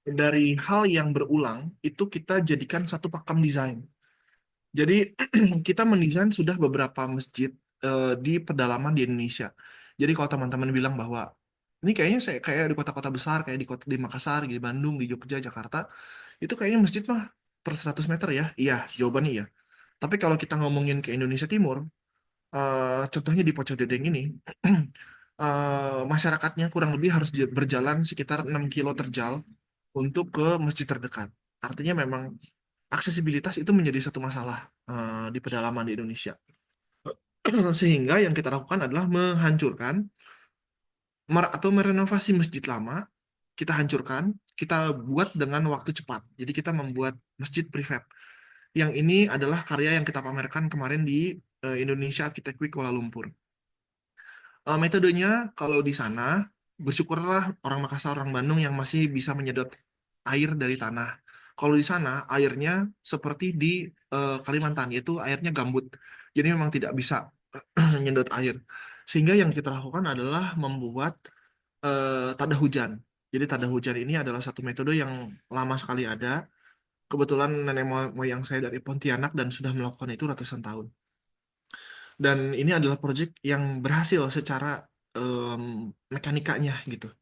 dari hal yang berulang itu kita jadikan satu pakem desain. Jadi kita mendesain sudah beberapa masjid di pedalaman di Indonesia. Jadi kalau teman-teman bilang bahwa ini kayaknya saya kayak di kota-kota besar, kayak di Makassar, di Bandung, di Jogja, Jakarta, itu kayaknya masjid mah per 100 meter ya. Iya, jawabannya iya. Tapi kalau kita ngomongin ke Indonesia Timur, contohnya di Pocong Dedeng ini, masyarakatnya kurang lebih harus berjalan sekitar 6 kilo terjal untuk ke masjid terdekat. Artinya memang aksesibilitas itu menjadi satu masalah di pedalaman di Indonesia. Sehingga yang kita lakukan adalah menghancurkan atau merenovasi masjid lama, kita hancurkan, kita buat dengan waktu cepat. Jadi kita membuat masjid prefab. Yang ini adalah karya yang kita pamerkan kemarin di Indonesia Architect Week Kuala Lumpur. Metodenya kalau di sana, bersyukurlah orang Makassar, orang Bandung yang masih bisa menyedot air dari tanah. Kalau di sana airnya seperti di Kalimantan, yaitu airnya gambut. Jadi memang tidak bisa menyedot air. Sehingga yang kita lakukan adalah membuat tada hujan. Jadi tada hujan ini adalah satu metode yang lama sekali ada. Kebetulan nenek moyang saya dari Pontianak dan sudah melakukan itu ratusan tahun. Dan ini adalah proyek yang berhasil secara mekanikanya gitu.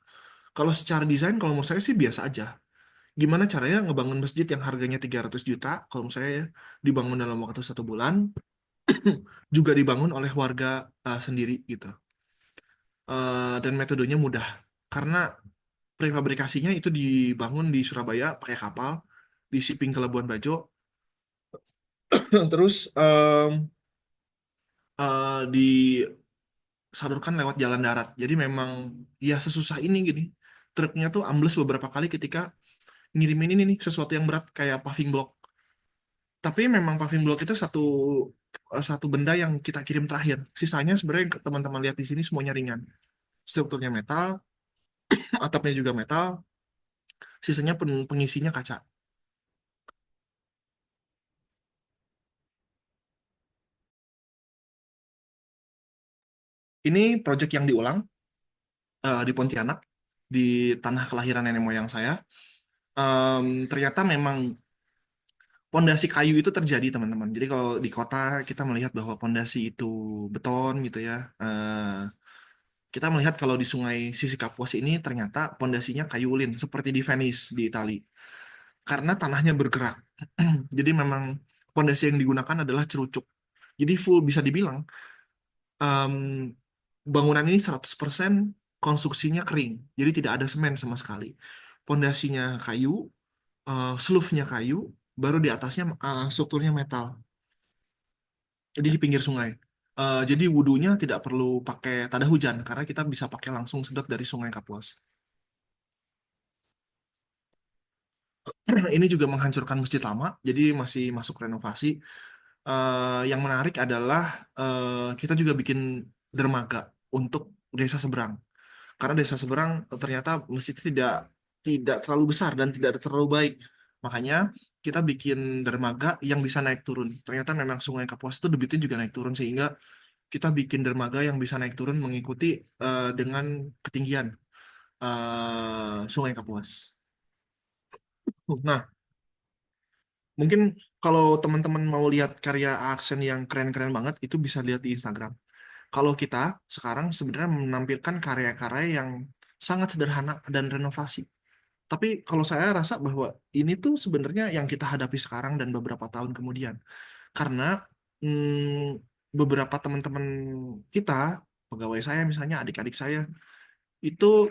Kalau secara desain, kalau menurut saya sih biasa aja. Gimana caranya ngebangun masjid yang harganya 300 juta, kalau menurut saya ya, dibangun dalam waktu 1 bulan, juga dibangun oleh warga sendiri gitu. Dan metodenya mudah. Karena prefabrikasinya itu dibangun di Surabaya pakai kapal, di shipping ke Labuan Bajo, terus disalurkan lewat jalan darat. Jadi memang ya sesusah ini gini. Truknya tuh ambles beberapa kali ketika ngirimin ini nih sesuatu yang berat kayak paving block. Tapi memang paving block itu satu benda yang kita kirim terakhir. Sisanya sebenarnya yang teman-teman lihat di sini semuanya ringan. Strukturnya metal, atapnya juga metal, sisanya pengisinya kaca. Ini project yang diulang di Pontianak, di tanah kelahiran nenek moyang saya. Ternyata memang pondasi kayu itu terjadi, teman-teman. Jadi kalau di kota kita melihat bahwa pondasi itu beton gitu ya. Kita melihat kalau di Sungai Sisi Kapuas ini ternyata pondasinya kayu ulin seperti di Venice di Italia. Karena tanahnya bergerak. Jadi memang pondasi yang digunakan adalah cerucuk. Jadi full bisa dibilang em, bangunan ini 100% konstruksinya kering. Jadi tidak ada semen sama sekali. Pondasinya kayu, sloofnya kayu, baru di atasnya strukturnya metal. Jadi di pinggir sungai. Jadi wudhunya tidak perlu pakai tada hujan karena kita bisa pakai langsung sedot dari Sungai Kapuas. Ini juga menghancurkan masjid lama, jadi masih masuk renovasi. Yang menarik adalah kita juga bikin dermaga untuk desa seberang. Karena desa seberang ternyata masjid tidak tidak terlalu besar dan tidak terlalu baik. Makanya kita bikin dermaga yang bisa naik turun. Ternyata memang Sungai Kapuas itu debitnya juga naik turun sehingga kita bikin dermaga yang bisa naik turun mengikuti dengan ketinggian Sungai Kapuas. Nah, Mungkin kalau teman-teman mau lihat karya Aksen yang keren-keren banget, itu bisa lihat di Instagram. Kalau kita sekarang sebenarnya menampilkan karya-karya yang sangat sederhana dan renovasi. Tapi kalau saya rasa bahwa ini tuh sebenarnya yang kita hadapi sekarang dan beberapa tahun kemudian. Karena beberapa teman-teman kita, pegawai saya misalnya, adik-adik saya, itu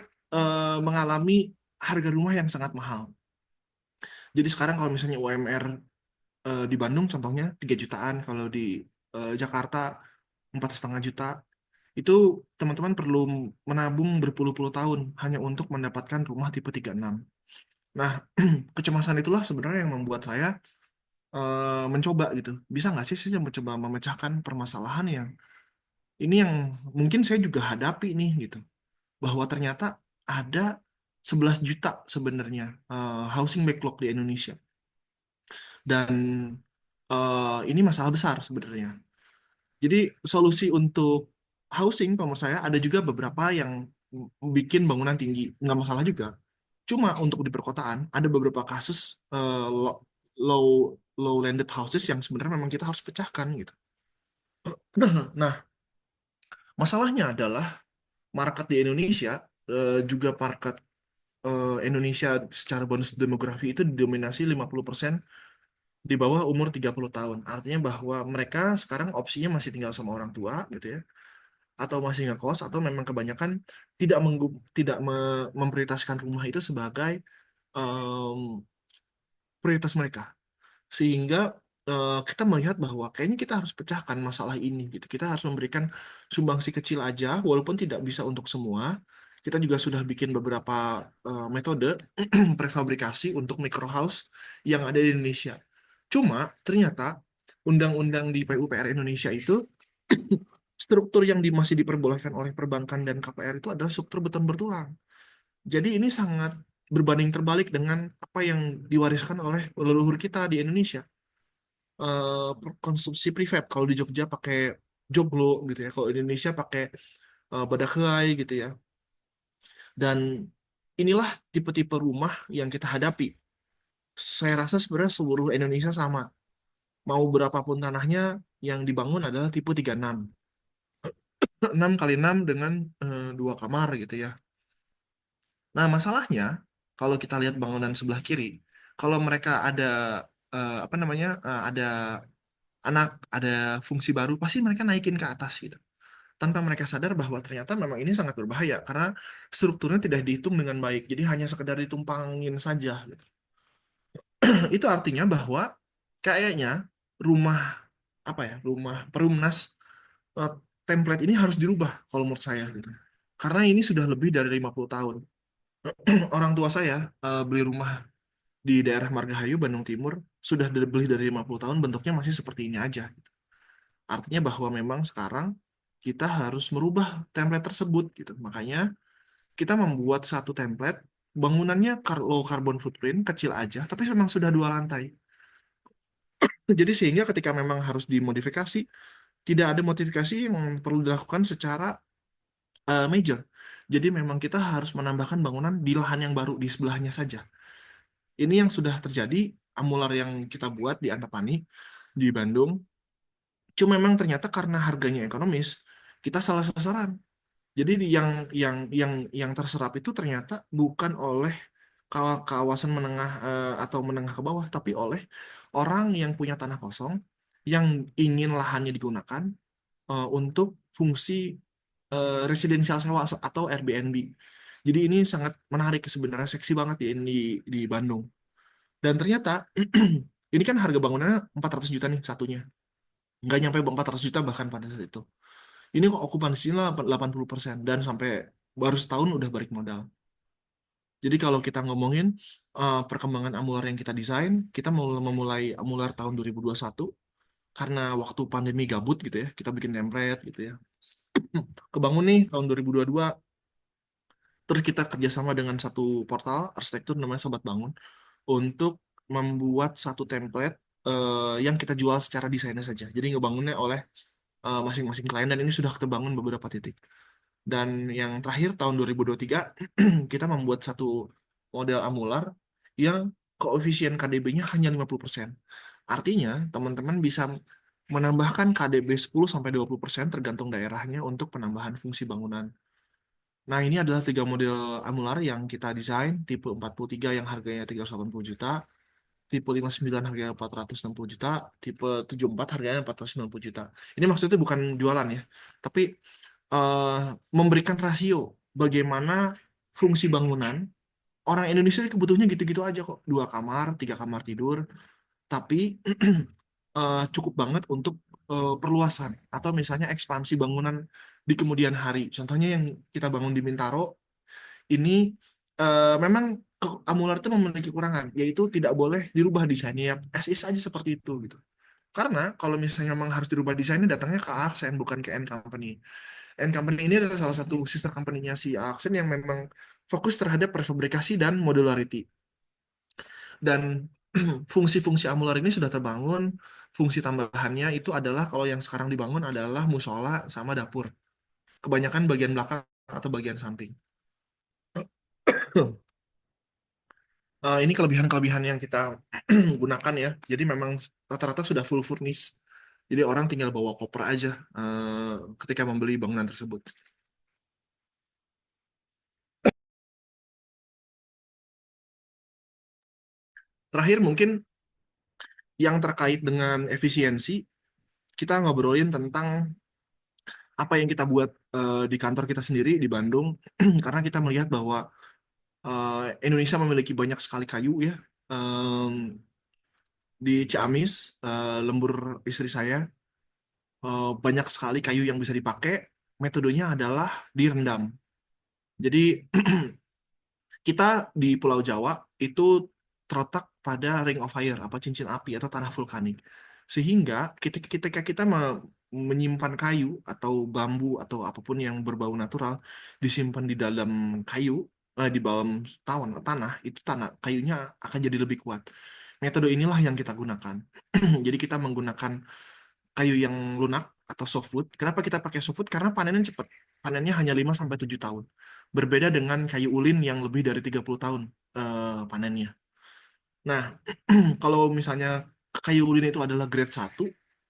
mengalami harga rumah yang sangat mahal. Jadi sekarang kalau misalnya UMR di Bandung contohnya 3 jutaan, kalau di Jakarta 4,5 juta, itu teman-teman perlu menabung berpuluh-puluh tahun hanya untuk mendapatkan rumah tipe 36. Nah, kecemasan itulah sebenarnya yang membuat saya mencoba gitu. Bisa nggak sih saya mencoba memecahkan permasalahan yang ini yang mungkin saya juga hadapi nih gitu. Bahwa ternyata ada 11 juta sebenarnya housing backlog di Indonesia. Dan ini masalah besar sebenarnya. Jadi solusi untuk housing kalau menurut saya ada juga beberapa yang bikin bangunan tinggi. Nggak masalah juga. Cuma untuk di perkotaan ada beberapa kasus low low landed houses yang sebenarnya memang kita harus pecahkan gitu. Nah, masalahnya adalah market di Indonesia juga market Indonesia secara bonus demografi itu didominasi 50% di bawah umur 30 tahun. Artinya bahwa mereka sekarang opsinya masih tinggal sama orang tua gitu ya, atau masih ngekos, atau memang kebanyakan tidak memprioritaskan rumah itu sebagai em, prioritas mereka. Sehingga kita melihat bahwa kayaknya kita harus pecahkan masalah ini gitu. Kita harus memberikan sumbangsi kecil aja, walaupun tidak bisa untuk semua. Kita juga sudah bikin beberapa metode prefabrikasi untuk micro house yang ada di Indonesia. Cuma ternyata undang-undang di PUPR Indonesia itu struktur yang masih diperbolehkan oleh perbankan dan KPR itu adalah struktur beton bertulang. Jadi ini sangat berbanding terbalik dengan apa yang diwariskan oleh leluhur kita di Indonesia. Konsumsi prefab, kalau di Jogja pakai joglo gitu ya, kalau di Indonesia pakai badakhai gitu ya. Dan inilah tipe-tipe rumah yang kita hadapi. Saya rasa sebenarnya seluruh Indonesia sama. Mau berapapun tanahnya, yang dibangun adalah tipe 36. 6 kali 6 dengan 2 kamar gitu ya. Nah, masalahnya kalau kita lihat bangunan sebelah kiri, kalau mereka ada apa namanya, ada anak, ada fungsi baru, pasti mereka naikin ke atas gitu. Tanpa mereka sadar bahwa ternyata memang ini sangat berbahaya karena strukturnya tidak dihitung dengan baik. Jadi hanya sekedar ditumpangin saja gitu. Itu artinya bahwa kayaknya rumah apa ya, rumah perumnas eh, template ini harus dirubah kalau menurut saya gitu. Karena ini sudah lebih dari 50 tahun. Orang tua saya beli rumah di daerah Margahayu, Bandung Timur, sudah beli dari 50 tahun, bentuknya masih seperti ini aja. Artinya bahwa memang sekarang kita harus merubah template tersebut gitu. Makanya kita membuat satu template, bangunannya low carbon footprint, kecil aja, tapi memang sudah 2 lantai. Jadi sehingga ketika memang harus dimodifikasi, tidak ada modifikasi yang perlu dilakukan secara major. Jadi memang kita harus menambahkan bangunan di lahan yang baru di sebelahnya saja. Ini yang sudah terjadi, Amular yang kita buat di Antapani, di Bandung. Cuma memang ternyata karena harganya ekonomis, kita salah sasaran. Jadi yang terserap itu ternyata bukan oleh kawasan menengah atau menengah ke bawah, tapi oleh orang yang punya tanah kosong yang ingin lahannya digunakan untuk fungsi residensial sewa atau Airbnb. Jadi ini sangat menarik sebenarnya, seksi banget di Bandung. Dan ternyata ini kan harga bangunannya 400 juta nih satunya. Nggak nyampe 400 juta bahkan pada saat itu. Ini kok okupansinya 80% dan sampai baru setahun udah balik modal. Jadi kalau kita ngomongin perkembangan Amular yang kita desain, kita mau memulai Amular tahun 2021 karena waktu pandemi gabut gitu ya, kita bikin template gitu ya. Kebangun nih tahun 2022, terus kita kerjasama dengan satu portal arsitektur namanya Sobat Bangun untuk membuat satu template yang kita jual secara desainnya saja. Jadi ngebangunnya oleh masing-masing klien dan ini sudah terbangun beberapa titik. Dan yang terakhir tahun 2023 kita membuat satu model Amular yang koefisien KDB-nya hanya 50%. Artinya, teman-teman bisa menambahkan KDB 10-20% tergantung daerahnya untuk penambahan fungsi bangunan. Nah, ini adalah 3 model Amular yang kita desain, tipe 43 yang harganya 380 juta, tipe 59 harganya 460 juta, tipe 74 harganya 490 juta. Ini maksudnya bukan jualan ya, tapi eh, memberikan rasio bagaimana fungsi bangunan. Orang Indonesia kebutuhannya gitu-gitu aja kok, 2 kamar, 3 kamar tidur, tapi cukup banget untuk perluasan atau misalnya ekspansi bangunan di kemudian hari. Contohnya yang kita bangun di Mintaro ini memang Amular itu memiliki kekurangan, yaitu tidak boleh dirubah desainnya ya, as is aja seperti itu gitu. Karena kalau misalnya memang harus dirubah desainnya, datangnya ke Aksen bukan ke N Company. N Company ini adalah salah satu sister company-nya si Aksen yang memang fokus terhadap prefabrikasi dan modularity. Dan fungsi-fungsi Amular ini sudah terbangun. Fungsi tambahannya itu adalah kalau yang sekarang dibangun adalah musola sama dapur. Kebanyakan bagian belakang atau bagian samping. Ini kelebihan-kelebihan yang kita gunakan ya. Jadi memang rata-rata sudah full furnish. Jadi orang tinggal bawa koper aja ketika membeli bangunan tersebut. Terakhir mungkin yang terkait dengan efisiensi, kita ngobrolin tentang apa yang kita buat di kantor kita sendiri di Bandung, karena kita melihat bahwa Indonesia memiliki banyak sekali kayu ya. Di Ciamis, lembur istri saya, banyak sekali kayu yang bisa dipakai. Metodenya adalah direndam. Jadi kita di Pulau Jawa itu terletak pada ring of fire, apa cincin api atau tanah vulkanik. Sehingga ketika kita menyimpan kayu atau bambu atau apapun yang berbau natural disimpan di dalam kayu, di dalam tanah, itu tanah kayunya akan jadi lebih kuat. Metode inilah yang kita gunakan. Jadi kita menggunakan kayu yang lunak atau softwood. Kenapa kita pakai softwood? Karena panennya cepat. Panennya hanya 5-7 tahun. Berbeda dengan kayu ulin yang lebih dari 30 tahun panennya. Nah, kalau misalnya kayu ulin itu adalah grade 1,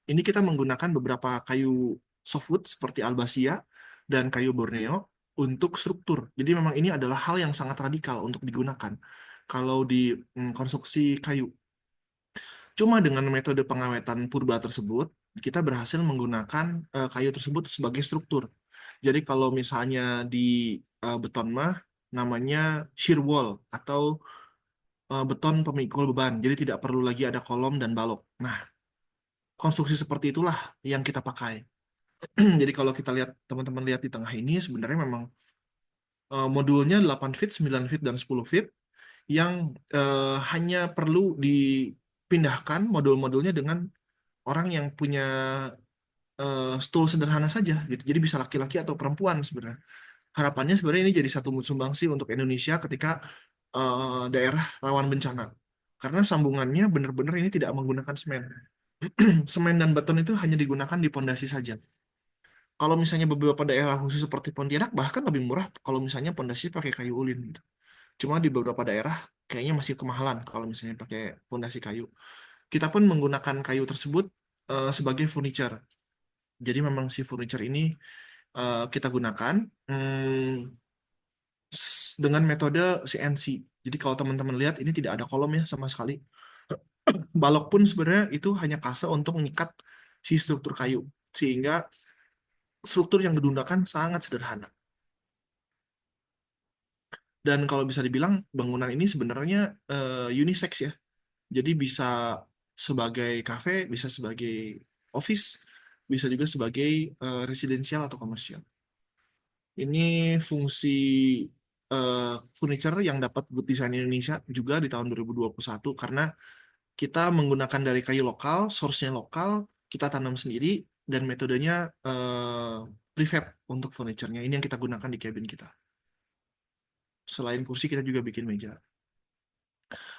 ini kita menggunakan beberapa kayu softwood seperti Albasia dan kayu Borneo untuk struktur. Jadi memang ini adalah hal yang sangat radikal untuk digunakan kalau di konstruksi kayu. Cuma dengan metode pengawetan purba tersebut, kita berhasil menggunakan kayu tersebut sebagai struktur. Jadi kalau misalnya di beton mah namanya shear wall atau beton pemikul beban. Jadi tidak perlu lagi ada kolom dan balok. Nah, konstruksi seperti itulah yang kita pakai. Jadi kalau kita lihat, teman-teman lihat di tengah ini, sebenarnya memang modulnya 8 feet, 9 feet, dan 10 feet yang hanya perlu dipindahkan modul-modulnya dengan orang yang punya stool sederhana saja gitu. Jadi bisa laki-laki atau perempuan sebenarnya. Harapannya sebenarnya ini jadi satu sumbangsi untuk Indonesia ketika daerah rawan bencana. Karena sambungannya benar-benar ini tidak menggunakan semen. Semen dan beton itu hanya digunakan di pondasi saja. Kalau misalnya beberapa daerah khusus seperti Pontianak bahkan lebih murah kalau misalnya pondasi pakai kayu ulin gitu. Cuma di beberapa daerah kayaknya masih kemahalan kalau misalnya pakai pondasi kayu. Kita pun menggunakan kayu tersebut sebagai furniture. Jadi memang si furniture ini kita gunakan dengan metode CNC. Jadi kalau teman-teman lihat ini tidak ada kolom ya sama sekali. Balok pun sebenarnya itu hanya kase untuk mengikat si struktur kayu. Sehingga struktur yang digunakan sangat sederhana. Dan kalau bisa dibilang bangunan ini sebenarnya unisex ya. Jadi bisa sebagai kafe, bisa sebagai office, bisa juga sebagai residensial atau komersial. Ini fungsi furniture yang dapat Good Design Indonesia juga di tahun 2021 karena kita menggunakan dari kayu lokal, source-nya lokal, kita tanam sendiri, dan metodenya prefab untuk furniture-nya. Ini yang kita gunakan di cabin kita. Selain kursi, kita juga bikin meja.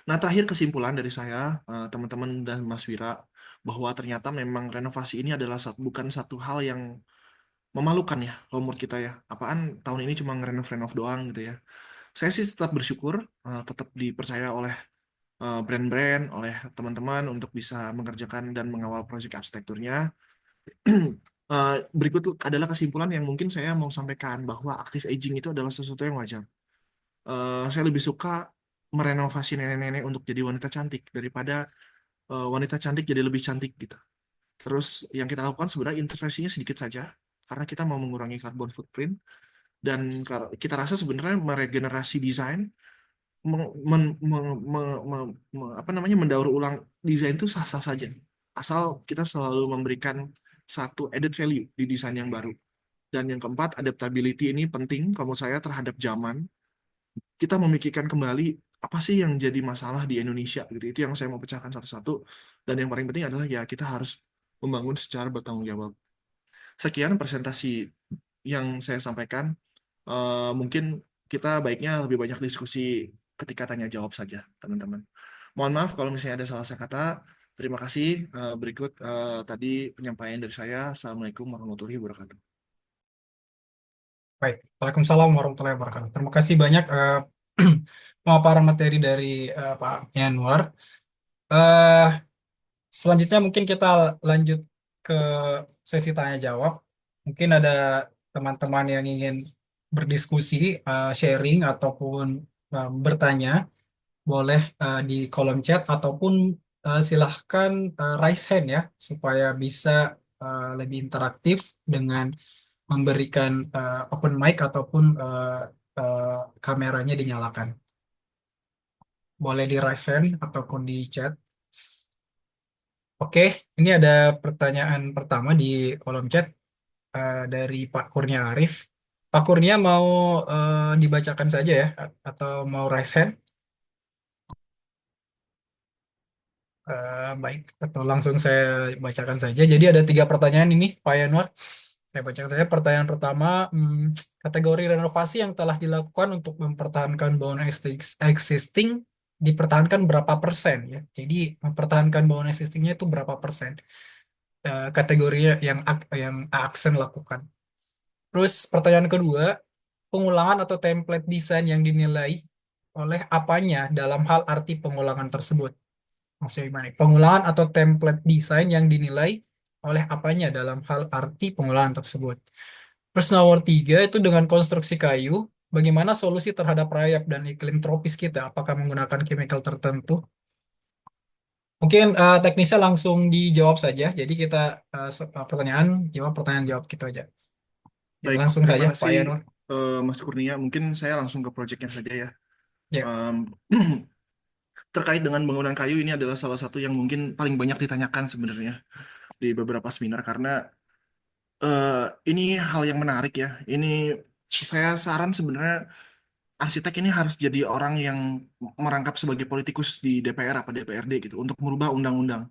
Nah, terakhir kesimpulan dari saya, teman-teman dan Mas Wira, bahwa ternyata memang renovasi ini adalah bukan satu hal yang memalukan ya, kalau menurut kita ya. Apaan tahun ini cuma ngerenov-renov doang gitu ya. Saya sih tetap bersyukur, tetap dipercaya oleh brand-brand, oleh teman-teman untuk bisa mengerjakan dan mengawal proyek arsitekturnya. Berikut adalah kesimpulan yang mungkin saya mau sampaikan bahwa active aging itu adalah sesuatu yang wajar. Saya lebih suka merenovasi nenek-nenek untuk jadi wanita cantik daripada wanita cantik jadi lebih cantik gitu. Terus yang kita lakukan sebenarnya intervensinya sedikit saja karena kita mau mengurangi carbon footprint dan kita rasa sebenarnya meregenerasi desain apa namanya mendaur ulang desain itu sah-sah saja asal kita selalu memberikan satu added value di desain yang baru. Dan yang keempat, adaptability ini penting kalau saya terhadap zaman. Kita memikirkan kembali apa sih yang jadi masalah di Indonesia gitu. Itu yang saya mau pecahkan satu-satu. Dan yang paling penting adalah ya kita harus membangun secara bertanggung jawab. Sekian presentasi yang saya sampaikan. Mungkin kita baiknya lebih banyak diskusi ketika tanya jawab saja, teman-teman. Mohon maaf kalau misalnya ada salah kata. Terima kasih. Berikut tadi penyampaian dari saya. Assalamualaikum warahmatullahi wabarakatuh. Baik, Waalaikumsalam warahmatullahi wabarakatuh. Terima kasih banyak pemaparan materi dari Pak Yanuar. Eh, Selanjutnya mungkin kita lanjut ke sesi tanya jawab. Mungkin ada teman-teman yang ingin berdiskusi, sharing ataupun bertanya, boleh di kolom chat ataupun silahkan raise hand ya supaya bisa lebih interaktif dengan memberikan open mic ataupun kameranya dinyalakan. Boleh di raise hand ataupun di chat. Oke, ini ada pertanyaan pertama di kolom chat dari Pak Kurnia Arif. Pak Kurnia mau dibacakan saja ya, atau mau raise hand? Baik, atau langsung saya bacakan saja. Jadi ada 3 pertanyaan ini, Pak Yanuar. Saya bacakan saja. Pertanyaan pertama, kategori renovasi yang telah dilakukan untuk mempertahankan bangunan existing dipertahankan berapa persen ya? Jadi mempertahankan bangunan existingnya itu berapa persen? Kategorinya yang Aksen lakukan. Terus pertanyaan kedua, pengulangan atau template desain yang dinilai oleh apanya dalam hal arti pengulangan tersebut? Maksudnya gimana? Pengulangan atau template desain yang dinilai oleh apanya dalam hal arti pengulangan tersebut. Terus nomor 3 itu dengan konstruksi kayu, bagaimana solusi terhadap rayap dan iklim tropis kita? Apakah menggunakan chemical tertentu? Mungkin teknisnya langsung dijawab saja. Jadi kita pertanyaan jawab gitu aja. Jadi Baik, langsung terima saja Pak kasih Yanur. Mas Kurnia. Mungkin saya langsung ke proyeknya saja ya. Ya, Em, Terkait dengan bangunan kayu ini adalah salah satu yang mungkin paling banyak ditanyakan sebenarnya di beberapa seminar karena ini hal yang menarik ya. Ini saya saran sebenarnya arsitek ini harus jadi orang yang merangkap sebagai politikus di DPR apa DPRD gitu untuk merubah undang-undang.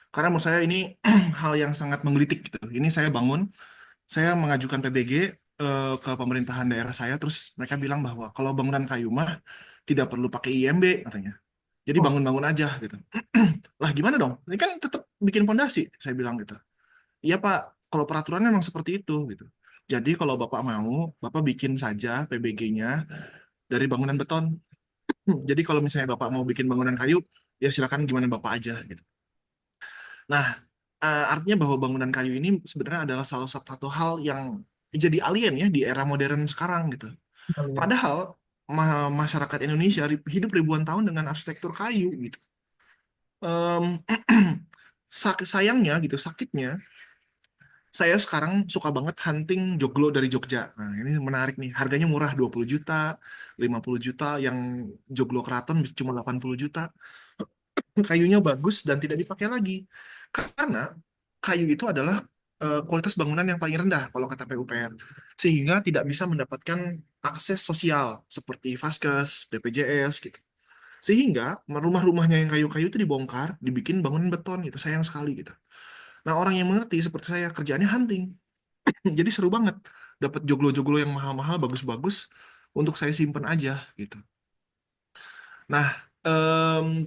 Karena menurut saya ini hal yang sangat menggelitik gitu. Ini saya mengajukan PBG ke pemerintahan daerah saya, terus mereka bilang bahwa kalau bangunan kayu mah tidak perlu pakai IMB katanya. Jadi oh, bangun-bangun aja gitu. Lah gimana dong? Ini kan tetap bikin fondasi, saya bilang gitu. Iya Pak, kalau peraturannya memang seperti itu gitu. Jadi kalau Bapak mau, Bapak bikin saja PBG-nya dari bangunan beton. Jadi kalau misalnya Bapak mau bikin bangunan kayu, ya silakan gimana Bapak aja gitu. Nah, artinya bahwa bangunan kayu ini sebenarnya adalah salah satu hal yang jadi alien ya di era modern sekarang gitu. kalian. Padahal masyarakat Indonesia hidup ribuan tahun dengan arsitektur kayu gitu. Em, sayangnya gitu, sakitnya saya sekarang suka banget hunting joglo dari Jogja. Nah, ini menarik nih. Harganya murah 20 juta, 50 juta, yang joglo keraton cuma 80 juta. Kayunya bagus dan tidak dipakai lagi. Karena kayu itu adalah kualitas bangunan yang paling rendah kalau kata PUPR. Sehingga tidak bisa mendapatkan akses sosial seperti Vaskes, BPJS gitu. Sehingga rumah-rumahnya yang kayu-kayu itu dibongkar, dibikin bangunan beton gitu. Sayang sekali gitu. Nah, orang yang mengerti seperti saya kerjaannya hunting. Jadi seru banget. Dapat joglo-joglo yang mahal-mahal, bagus-bagus untuk saya simpen aja gitu. Nah,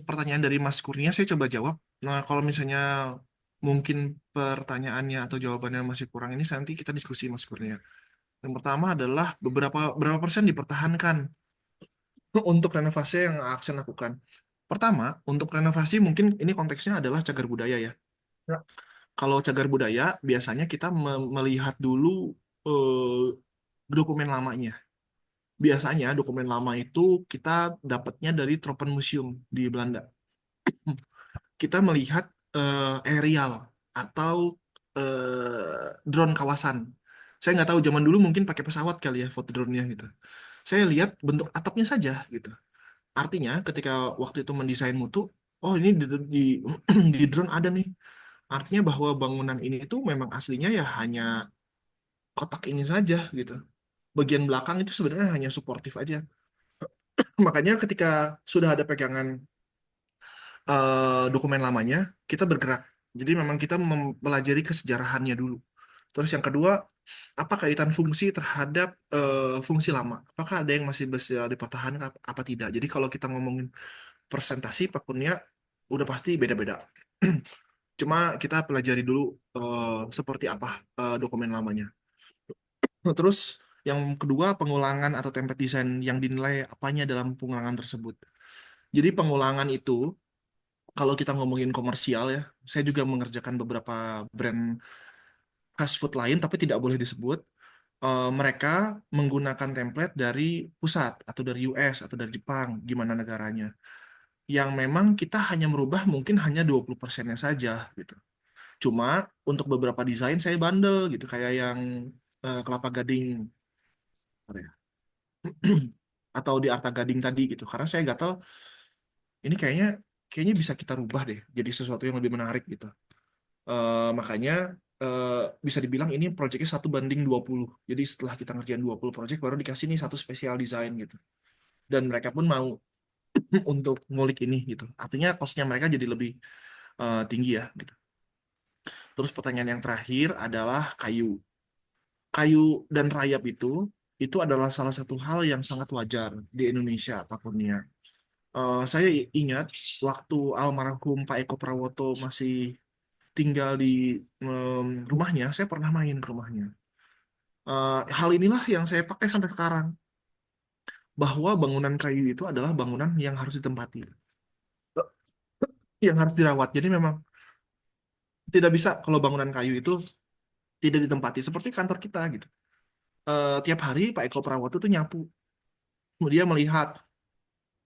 pertanyaan dari Mas Kurnia saya coba jawab. Nah, kalau misalnya mungkin pertanyaannya atau jawabannya masih kurang ini nanti kita diskusi Mas Kurnia. Yang pertama adalah berapa persen dipertahankan untuk renovasi yang Aksen lakukan. Pertama, untuk renovasi mungkin ini konteksnya adalah cagar budaya ya. Ya. Kalau cagar budaya, biasanya kita melihat dulu eh, dokumen lamanya. Biasanya dokumen lama itu kita dapatnya dari Tropenmuseum di Belanda. Kita melihat aerial atau drone kawasan. Saya nggak tahu zaman dulu mungkin pakai pesawat kali ya foto drone-nya gitu. Saya lihat bentuk atapnya saja gitu. Artinya ketika waktu itu mendesain mutu, oh ini di, di drone ada nih. Artinya bahwa bangunan ini itu memang aslinya ya hanya kotak ini saja gitu. Bagian belakang itu sebenarnya hanya suportif aja. Makanya ketika sudah ada pegangan dokumen lamanya, kita bergerak. Jadi memang kita mempelajari kesejarahannya dulu. Terus yang kedua, apa kaitan fungsi terhadap fungsi lama? Apakah ada yang masih bisa dipertahankan apa tidak? Jadi kalau kita ngomongin presentasi Pak Kurnia, udah pasti beda-beda. Cuma kita pelajari dulu seperti apa dokumen lamanya. Terus yang kedua, pengulangan atau template desain yang dinilai apanya dalam pengulangan tersebut. Jadi pengulangan itu kalau kita ngomongin komersial ya, saya juga mengerjakan beberapa brand fast food lain, tapi tidak boleh disebut. Mereka menggunakan template dari pusat, atau dari US, atau dari Jepang, gimana negaranya. Yang memang kita hanya merubah mungkin hanya 20%-nya saja, gitu. Cuma untuk beberapa desain saya bandel, gitu. Kayak yang Kelapa Gading, apa ya, atau di Arta Gading tadi, gitu. Karena saya gatel, ini kayaknya bisa kita rubah deh, jadi sesuatu yang lebih menarik, gitu. Makanya bisa dibilang ini proyeknya 1:20. Jadi setelah kita ngerjain 20 proyek baru dikasih nih satu spesial desain gitu. Dan mereka pun mau untuk ngulik ini gitu. Artinya costnya mereka jadi lebih tinggi ya gitu. Terus pertanyaan yang terakhir adalah kayu. Kayu dan rayap itu adalah salah satu hal yang sangat wajar di Indonesia apapun ya. Saya ingat waktu almarhum Pak Eko Prawoto masih tinggal di rumahnya, saya pernah main ke rumahnya. Hal inilah yang saya pakai sampai sekarang, bahwa bangunan kayu itu adalah bangunan yang harus ditempati, yang harus dirawat. Jadi memang tidak bisa kalau bangunan kayu itu tidak ditempati, seperti kantor kita gitu. Tiap hari Pak Eko Prawoto tuh nyapu, dia melihat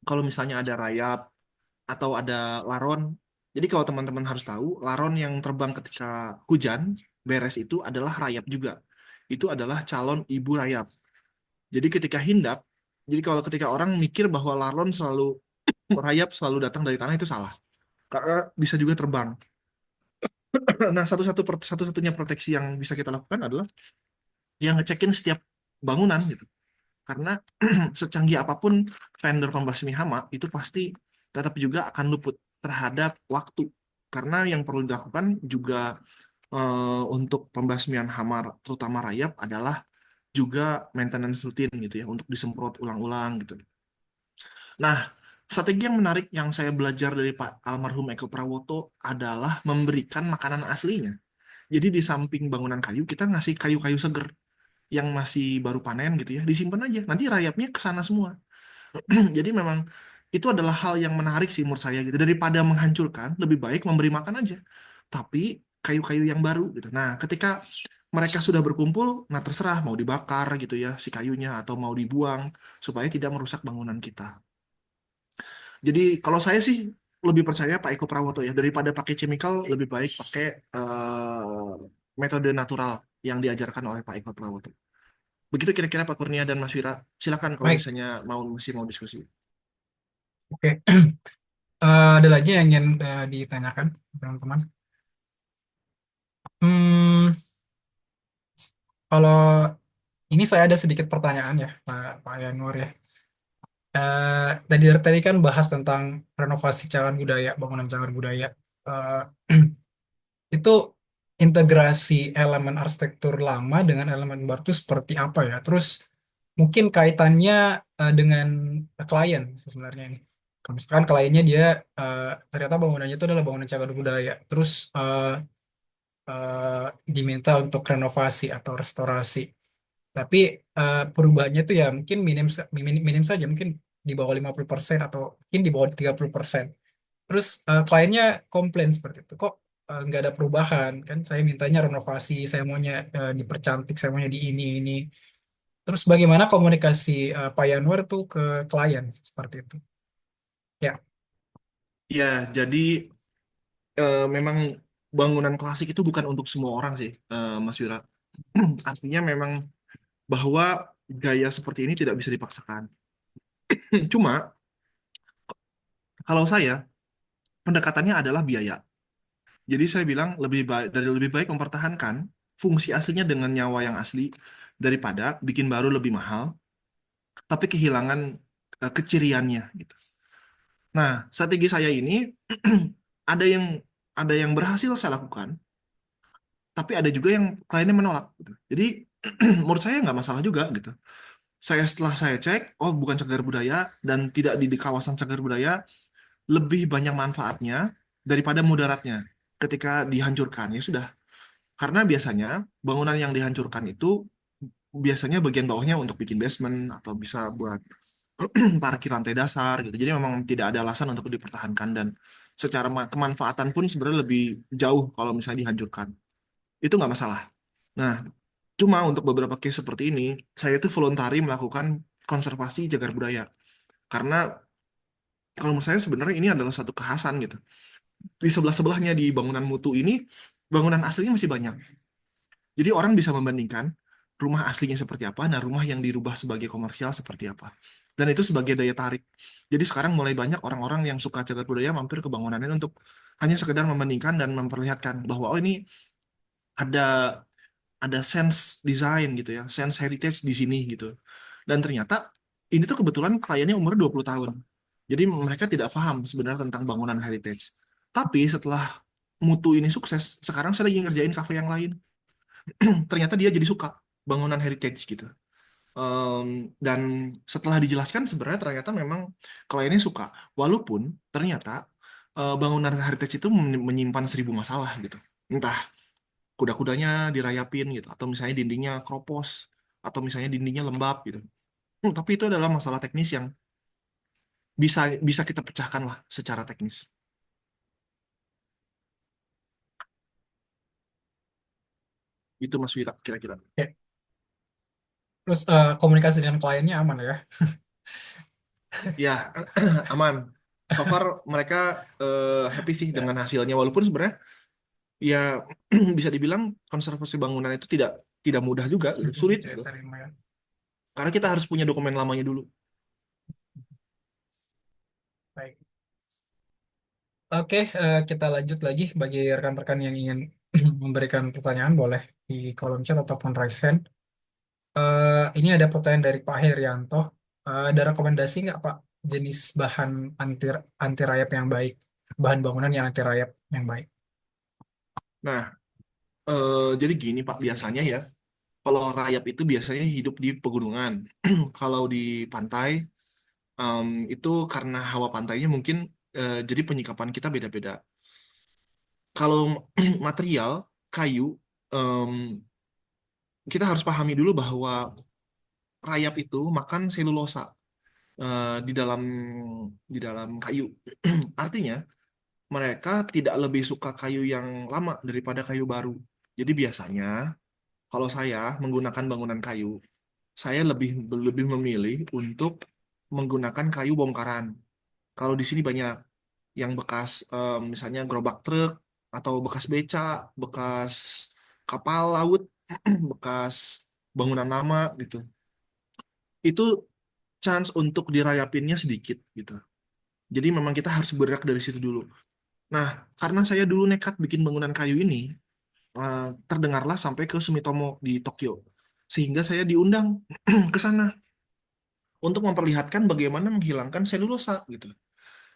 kalau misalnya ada rayap atau ada laron. Jadi kalau teman-teman harus tahu, laron yang terbang ketika hujan beres itu adalah rayap juga. Itu adalah calon ibu rayap. Jadi ketika hindak, jadi kalau ketika orang mikir bahwa laron selalu merayap, selalu datang dari tanah, itu salah. Karena bisa juga terbang. Nah, satu-satunya proteksi yang bisa kita lakukan adalah yang ngecekin setiap bangunan gitu. Karena secanggih apapun vendor pembasmi hama, itu pasti tetap juga akan luput terhadap waktu. Karena yang perlu dilakukan juga untuk pembasmian hama, terutama rayap, adalah juga maintenance rutin gitu ya, untuk disemprot ulang-ulang gitu. Nah, strategi yang menarik yang saya belajar dari Pak almarhum Eko Prawoto adalah memberikan makanan aslinya. Jadi di samping bangunan kayu, kita ngasih kayu-kayu seger yang masih baru panen gitu ya, disimpan aja. Nanti rayapnya ke sana semua. Jadi memang itu adalah hal yang menarik sih menurut saya gitu. Daripada menghancurkan, lebih baik memberi makan aja. Tapi kayu-kayu yang baru gitu. Nah, ketika mereka sudah berkumpul, nah terserah mau dibakar gitu ya si kayunya atau mau dibuang supaya tidak merusak bangunan kita. Jadi kalau saya sih lebih percaya Pak Eko Prawoto ya, daripada pakai chemical lebih baik pakai metode natural yang diajarkan oleh Pak Eko Prawoto. Begitu kira-kira Pak Kurnia dan Mas Wira. Silakan kalau Baik, misalnya masih mau diskusi. oke. Ada lagi yang ingin ditanyakan, teman-teman? Hmm, kalau ini saya ada sedikit pertanyaan ya, Pak Yanur ya. Tadi kan bahas tentang renovasi cagar budaya, bangunan cagar budaya. Eh, itu integrasi elemen arsitektur lama dengan elemen baru itu seperti apa ya? Terus mungkin kaitannya dengan klien sebenarnya ini. Kalau misalkan kliennya dia ternyata bangunannya itu adalah bangunan cagar budaya, terus eh, diminta untuk renovasi atau restorasi. Tapi perubahannya itu ya mungkin minim, minim, minim saja, mungkin di bawah 50% atau mungkin di bawah 30%. Terus kliennya komplain seperti itu, kok nggak ada perubahan kan? Saya mintanya renovasi, saya maunya dipercantik, saya maunya di ini. Terus bagaimana komunikasi Pak Yanwar tuh ke klien seperti itu? Ya, Ya, jadi memang bangunan klasik itu bukan untuk semua orang sih, Mas Yura. Artinya memang bahwa gaya seperti ini tidak bisa dipaksakan. Cuma kalau saya pendekatannya adalah biaya. Jadi saya bilang lebih baik mempertahankan fungsi aslinya dengan nyawa yang asli daripada bikin baru lebih mahal tapi kehilangan keciriannya gitu. Nah, strategi saya ini ada yang berhasil saya lakukan, tapi ada juga yang kliennya menolak gitu. Jadi menurut saya nggak masalah juga gitu. Setelah saya cek, oh bukan cagar budaya dan tidak di kawasan cagar budaya, lebih banyak manfaatnya daripada mudaratnya ketika dihancurkan. Ya sudah, karena biasanya bangunan yang dihancurkan itu biasanya bagian bawahnya untuk bikin basement atau bisa buat parkir lantai dasar gitu. Jadi memang tidak ada alasan untuk dipertahankan dan secara kemanfaatan pun sebenarnya lebih jauh kalau misalnya dihancurkan. Itu nggak masalah. Nah, cuma untuk beberapa case seperti ini, saya itu voluntari melakukan konservasi cagar budaya. Karena kalau menurut saya sebenarnya ini adalah satu kekhasan gitu. Di sebelah-sebelahnya di bangunan mutu ini, bangunan aslinya masih banyak. Jadi orang bisa membandingkan rumah aslinya seperti apa, nah rumah yang dirubah sebagai komersial seperti apa. Dan itu sebagai daya tarik. Jadi sekarang mulai banyak orang-orang yang suka cagar budaya mampir ke bangunan ini untuk hanya sekedar membandingkan dan memperlihatkan bahwa oh ini ada sense design gitu ya, sense heritage di sini gitu. Dan ternyata ini tuh kebetulan kliennya umur 20 tahun. Jadi mereka tidak paham sebenarnya tentang bangunan heritage. Tapi setelah mutu ini sukses, sekarang saya lagi ngerjain kafe yang lain. Ternyata dia jadi suka bangunan heritage gitu. Dan setelah dijelaskan sebenarnya ternyata memang kliennya suka. Walaupun ternyata bangunan heritage itu menyimpan 1000 masalah gitu. Entah kuda-kudanya dirayapin gitu, atau misalnya dindingnya kropos, atau misalnya dindingnya lembab gitu. Tapi itu adalah masalah teknis yang bisa bisa kita pecahkan lah secara teknis. Itu Mas Wira kira-kira. oke. Terus komunikasi dengan kliennya aman ya? Ya, aman. So far mereka happy sih dengan hasilnya, walaupun sebenarnya ya bisa dibilang konservasi bangunan itu tidak mudah juga, gitu. Sulit Saya gitu. sering ya. Karena kita harus punya dokumen lamanya dulu. Baik. Oke, kita lanjut lagi bagi rekan-rekan yang ingin memberikan pertanyaan boleh di kolom chat ataupun raise hand. Ini ada pertanyaan dari Pak Herianto. Ada rekomendasi nggak Pak jenis bahan anti anti rayap yang baik, bahan bangunan yang anti rayap yang baik? Nah, jadi gini Pak, biasanya ya, kalau rayap itu biasanya hidup di pegunungan. Kalau di pantai, itu karena hawa pantainya mungkin jadi penyikapan kita beda-beda. Kalau material kayu, em, kita harus pahami dulu bahwa rayap itu makan selulosa di dalam kayu. Artinya mereka tidak lebih suka kayu yang lama daripada kayu baru. Jadi biasanya kalau saya menggunakan bangunan kayu, saya lebih lebih memilih untuk menggunakan kayu bongkaran. Kalau di sini banyak yang bekas misalnya gerobak truk atau bekas beca, bekas kapal laut, bekas bangunan lama gitu. Itu chance untuk dirayapinnya sedikit gitu. Jadi memang kita harus bergerak dari situ dulu. Nah, karena saya dulu nekat bikin bangunan kayu ini, terdengarlah sampai ke Sumitomo di Tokyo. Sehingga saya diundang ke sana untuk memperlihatkan bagaimana menghilangkan selulosa gitu.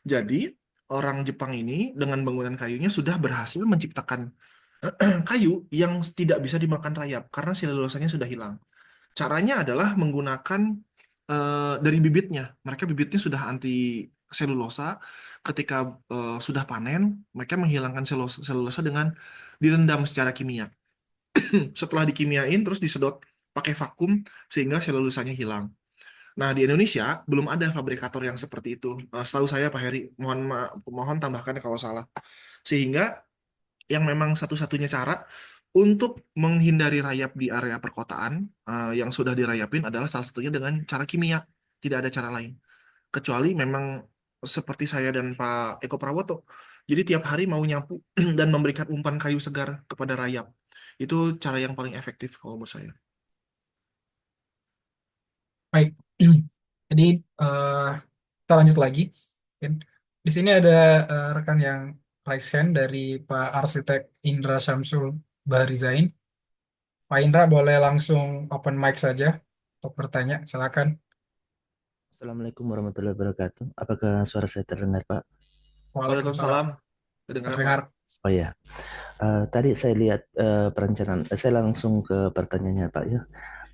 Jadi, orang Jepang ini dengan bangunan kayunya sudah berhasil menciptakan kayu yang tidak bisa dimakan rayap karena selulosanya sudah hilang. Caranya adalah menggunakan dari bibitnya. Mereka bibitnya sudah anti selulosa. Ketika sudah panen, mereka menghilangkan selulosa dengan direndam secara kimia. Setelah dikimiain, terus disedot pakai vakum sehingga selulosanya hilang. Nah, di Indonesia belum ada fabrikator yang seperti itu. Setahu saya Pak Heri, mohon tambahkan kalau salah. Sehingga yang memang satu-satunya cara untuk menghindari rayap di area perkotaan yang sudah dirayapin adalah salah satunya dengan cara kimia. Tidak ada cara lain. Kecuali memang seperti saya dan Pak Eko Prawoto. Jadi tiap hari mau nyapu dan memberikan umpan kayu segar kepada rayap. Itu cara yang paling efektif kalau menurut saya. Baik. Jadi eh, kita lanjut lagi. Mungkin di sini ada rekan yang raise hand dari Pak Arsitek Indra Syamsul Bahrizain. Pak Indra boleh langsung open mic saja untuk bertanya. Silakan. Assalamualaikum warahmatullahi wabarakatuh. Apakah suara saya terdengar, Pak? Waalaikumsalam. Waalaikumsalam. Kedengaran Pak. Terdengar. Oh ya, tadi saya lihat perencanaan. Saya langsung ke pertanyaannya, Pak ya.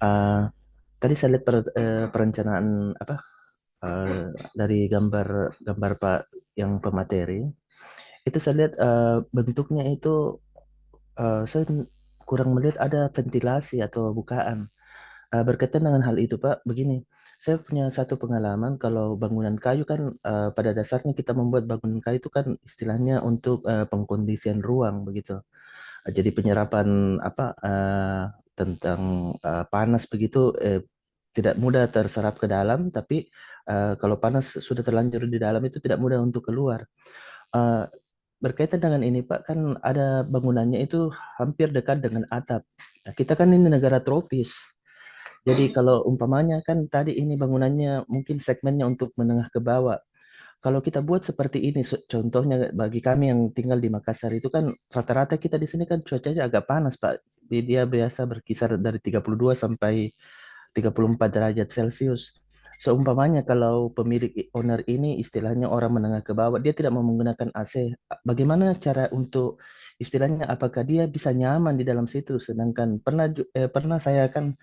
Eh, Tadi saya lihat perencanaan apa dari gambar Pak yang pemateri. Itu saya lihat bentuknya itu saya kurang melihat ada ventilasi atau bukaan. Berkaitan dengan hal itu, Pak, begini, saya punya satu pengalaman kalau bangunan kayu kan pada dasarnya kita membuat bangunan kayu itu kan istilahnya untuk pengkondisian ruang begitu. Jadi penyerapan apa tentang panas begitu tidak mudah terserap ke dalam, tapi kalau panas sudah terlanjur di dalam itu tidak mudah untuk keluar. Eh, Berkaitan dengan ini, Pak, kan ada bangunannya itu hampir dekat dengan atap. Nah, kita kan ini negara tropis. Jadi kalau umpamanya kan tadi ini bangunannya mungkin segmennya untuk menengah ke bawah. Kalau kita buat seperti ini, contohnya bagi kami yang tinggal di Makassar itu kan rata-rata kita di sini kan cuacanya agak panas, Pak. Dia biasa berkisar dari 32 sampai 34 derajat Celcius. Seumpamanya kalau pemilik owner ini istilahnya orang menengah ke bawah, dia tidak mau menggunakan AC. Bagaimana cara untuk istilahnya apakah dia bisa nyaman di dalam situ? Sedangkan pernah saya kan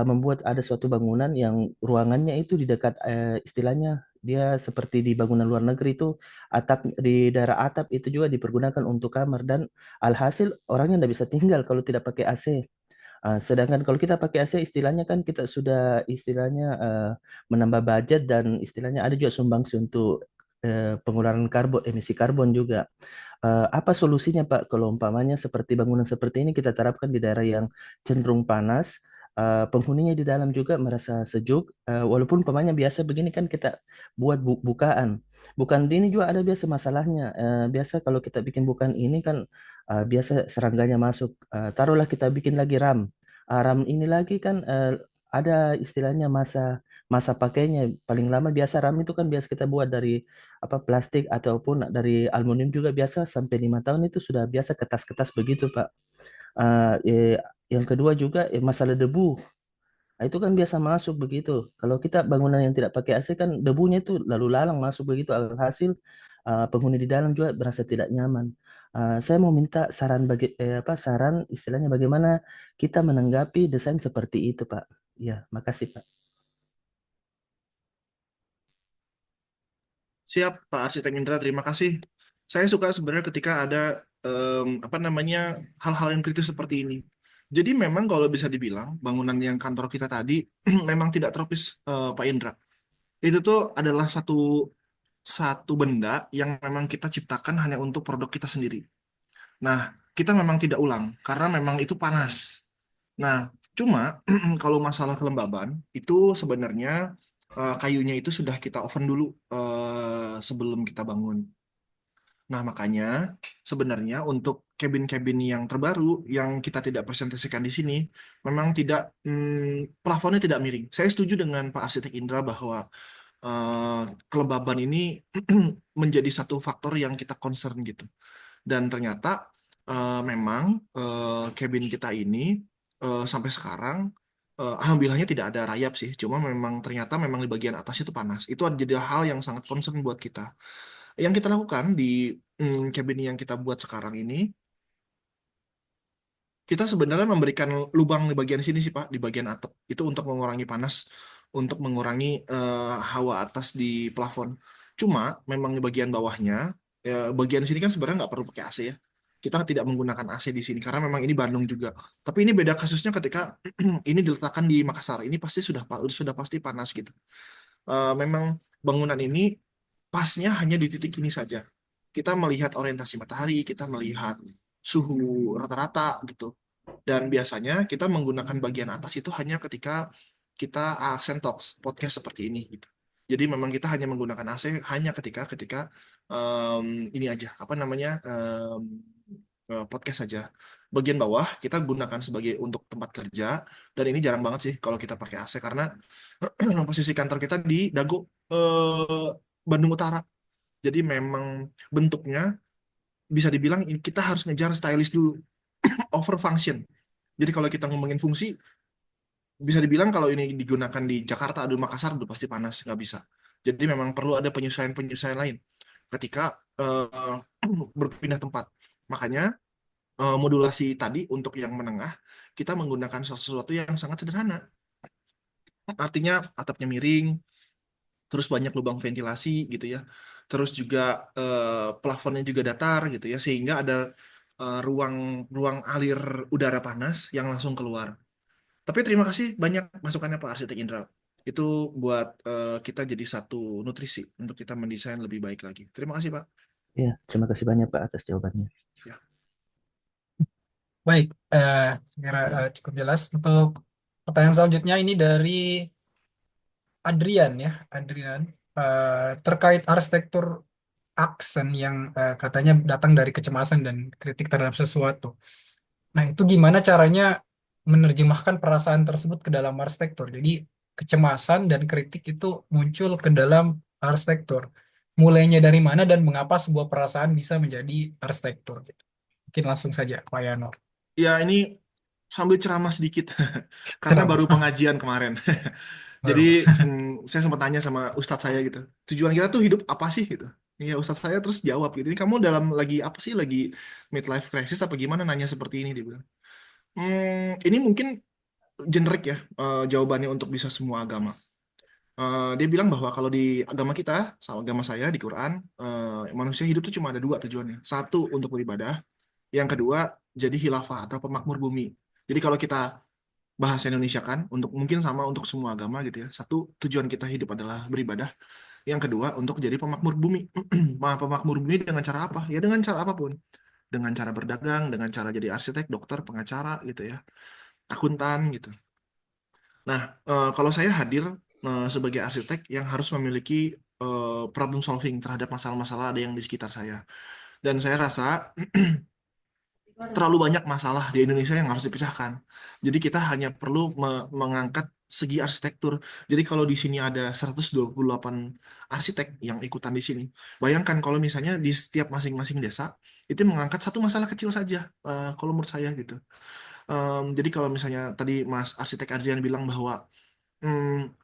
membuat ada suatu bangunan yang ruangannya itu di dekat istilahnya dia seperti di bangunan luar negeri itu atap di daerah atap itu juga dipergunakan untuk kamar dan alhasil orangnya tidak bisa tinggal kalau tidak pakai AC. Sedangkan kalau kita pakai AC istilahnya kan kita sudah istilahnya menambah budget dan istilahnya ada juga sumbangsi untuk pengurangan emisi karbon juga. Apa solusinya Pak kalau umpamanya seperti bangunan seperti ini kita terapkan di daerah yang cenderung panas, penghuninya di dalam juga merasa sejuk, walaupun umpamanya biasa begini kan kita buat bukaan. Bukan ini juga ada biasa masalahnya. Biasa kalau kita bikin bukaan ini kan biasa serangganya masuk. Taruhlah kita bikin lagi RAM. RAM ini lagi kan ada istilahnya masa masa pakainya paling lama biasa RAM itu kan biasa kita buat dari apa plastik ataupun dari aluminium juga biasa sampai 5 tahun itu sudah biasa kertas-kertas begitu Pak. Yang kedua juga masalah debu. Nah, itu kan biasa masuk begitu. Kalau kita bangunan yang tidak pakai AC kan debunya itu lalu lalang masuk begitu. Alhasil penghuni di dalam juga merasa tidak nyaman. Saya mau minta saran saran istilahnya bagaimana kita menanggapi desain seperti itu, Pak. Ya, makasih, Pak. Siap, Pak Arsitek Indra, terima kasih. Saya suka sebenarnya ketika ada apa namanya hal-hal yang kritis seperti ini. Jadi memang kalau bisa dibilang bangunan yang kantor kita tadi memang tidak tropis, Pak Indra. Itu tuh adalah satu satu benda yang memang kita ciptakan hanya untuk produk kita sendiri. Nah, kita memang tidak ulang karena memang itu panas. Nah, cuma kalau masalah kelembaban itu sebenarnya kayunya itu sudah kita oven dulu sebelum kita bangun. Nah, makanya sebenarnya untuk cabin-cabin yang terbaru yang kita tidak presentasikan di sini memang tidak plafonnya tidak miring. Saya setuju dengan Pak Arsitek Indra bahwa eh, kelembaban ini menjadi satu faktor yang kita concern gitu. Dan ternyata memang cabin kita ini sampai sekarang alhamdulillahnya tidak ada rayap sih. Cuma memang ternyata memang di bagian atas itu panas. Itu jadi hal yang sangat concern buat kita. Yang kita lakukan di cabin yang kita buat sekarang ini, kita sebenarnya memberikan lubang di bagian sini sih Pak, di bagian atap. Itu untuk mengurangi panas, untuk mengurangi hawa atas di plafon. Cuma memang di bagian bawahnya, bagian sini kan sebenarnya nggak perlu pakai AC ya. Kita tidak menggunakan AC di sini karena memang ini Bandung juga. Tapi ini beda kasusnya ketika ini diletakkan di Makassar. Ini pasti sudah pasti panas gitu. Memang bangunan ini pasnya hanya di titik ini saja. Kita melihat orientasi matahari, kita melihat suhu rata-rata gitu. Dan biasanya kita menggunakan bagian atas itu hanya ketika kita accent talks, podcast seperti ini gitu. Jadi memang kita hanya menggunakan AC hanya ketika ketika ini aja, apa namanya, podcast saja. Bagian bawah kita gunakan sebagai untuk tempat kerja, dan ini jarang banget sih kalau kita pakai AC karena posisi kantor kita di Dago, Bandung Utara. Jadi memang bentuknya bisa dibilang kita harus ngejar stylish dulu, over function. Jadi kalau kita ngomongin fungsi, bisa dibilang kalau ini digunakan di Jakarta atau Makassar udah pasti panas, nggak bisa. Jadi memang perlu ada penyesuaian-penyesuaian lain ketika berpindah tempat. Makanya modulasi tadi untuk yang menengah, kita menggunakan sesuatu yang sangat sederhana. Artinya atapnya miring, terus banyak lubang ventilasi gitu ya. Terus juga plafonnya juga datar gitu ya, sehingga ada ruang alir udara panas yang langsung keluar. Tapi terima kasih banyak masukannya Pak Arsitek Indra. Itu buat kita jadi satu nutrisi untuk kita mendesain lebih baik lagi. Terima kasih Pak. Ya, terima kasih banyak Pak atas jawabannya. Ya. Baik, saya kira cukup jelas. Untuk pertanyaan selanjutnya ini dari Adrian ya, Adrian. Terkait arsitektur aksen yang katanya datang dari kecemasan dan kritik terhadap sesuatu. Nah, itu gimana caranya menerjemahkan perasaan tersebut ke dalam arsitektur? Jadi, kecemasan dan kritik itu muncul ke dalam arsitektur. Mulainya dari mana dan mengapa sebuah perasaan bisa menjadi arsitektur? Mungkin langsung saja, Pak Yanor. Ya, ini sambil ceramah sedikit karena baru Ceramah. pengajian kemarin. Jadi saya sempat tanya sama ustadz saya gitu, tujuan kita tuh hidup apa sih gitu. Iya, ustadz saya terus jawab gitu, ini kamu dalam lagi apa sih, lagi midlife crisis apa gimana nanya seperti ini, dia bilang. Ini mungkin generik ya, jawabannya untuk bisa semua agama. Dia bilang bahwa kalau di agama kita, sama agama saya di Quran, manusia hidup tuh cuma ada dua tujuannya. Satu, untuk beribadah. Yang kedua, jadi khilafah atau pemakmur bumi. Jadi kalau kita bahasa Indonesia kan, untuk mungkin sama untuk semua agama gitu ya. Satu, tujuan kita hidup adalah beribadah. Yang kedua, untuk jadi pemakmur bumi. Pemakmur bumi dengan cara apa? Ya dengan cara apapun. Dengan cara berdagang, dengan cara jadi arsitek, dokter, pengacara gitu ya. Akuntan gitu. Nah, kalau saya hadir sebagai arsitek yang harus memiliki problem solving terhadap masalah-masalah ada yang di sekitar saya. Dan saya rasa terlalu banyak masalah di Indonesia yang harus dipecahkan. Jadi kita hanya perlu mengangkat segi arsitektur. Jadi kalau di sini ada 128 arsitek yang ikutan di sini, bayangkan kalau misalnya di setiap masing-masing desa itu mengangkat satu masalah kecil saja, kalau menurut saya gitu. Jadi kalau misalnya tadi Mas Arsitek Adrian bilang bahwa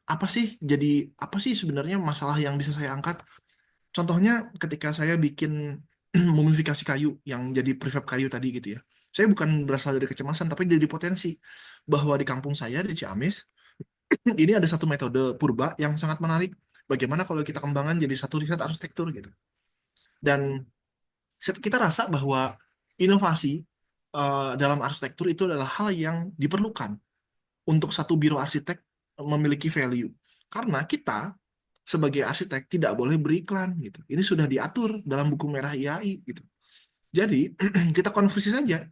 apa sih sebenarnya masalah yang bisa saya angkat? Contohnya ketika saya bikin mumifikasi kayu yang jadi prefab kayu tadi gitu ya. Saya bukan berasal dari kecemasan, tapi dari potensi bahwa di kampung saya di Ciamis ini ada satu metode purba yang sangat menarik. Bagaimana kalau kita kembangkan jadi satu riset arsitektur gitu. Dan kita rasa bahwa inovasi dalam arsitektur itu adalah hal yang diperlukan untuk satu biro arsitek memiliki value. Karena kita sebagai arsitek tidak boleh beriklan gitu. Ini sudah diatur dalam buku merah IAI gitu. Jadi kita konversi saja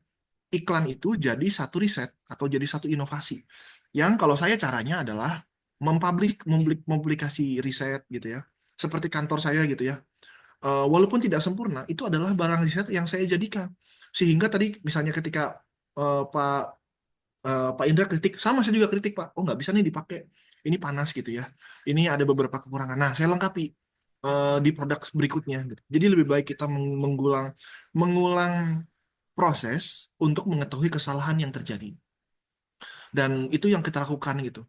iklan itu jadi satu riset atau jadi satu inovasi. Yang kalau saya caranya adalah mempublikasi riset gitu ya. Seperti kantor saya gitu ya. Walaupun tidak sempurna, itu adalah barang riset yang saya jadikan. Sehingga tadi misalnya ketika Pak Indra kritik, sama saya juga kritik Pak. Oh nggak bisa nih dipakai. Ini panas gitu ya. Ini ada beberapa kekurangan. Nah saya lengkapi di produk berikutnya. Gitu. Jadi lebih baik kita mengulang proses untuk mengetahui kesalahan yang terjadi. Dan itu yang kita lakukan gitu.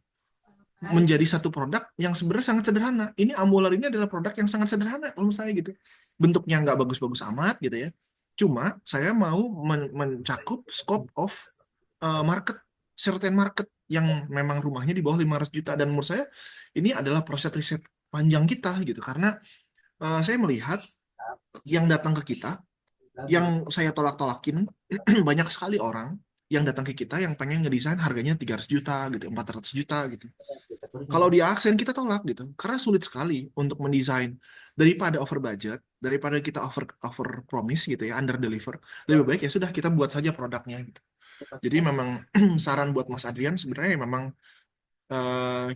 Menjadi satu produk yang sebenarnya sangat sederhana. Ini Ambular ini adalah produk yang sangat sederhana kalau saya gitu. Bentuknya nggak bagus-bagus amat gitu ya. Cuma saya mau mencakup scope of market, certain market yang memang rumahnya di bawah 500 juta. Dan menurut saya ini adalah proses riset panjang kita gitu. Karena saya melihat yang datang ke kita yang saya tolak-tolakin banyak sekali orang yang datang ke kita yang pengen ngedesain harganya 300 juta gitu, 400 juta gitu. Kalau di Aksen kita tolak gitu, karena sulit sekali untuk mendesain. Daripada over budget, daripada kita over promise gitu ya, under deliver, lebih baik ya sudah kita buat saja produknya gitu. Jadi memang saran buat Mas Adrian sebenarnya memang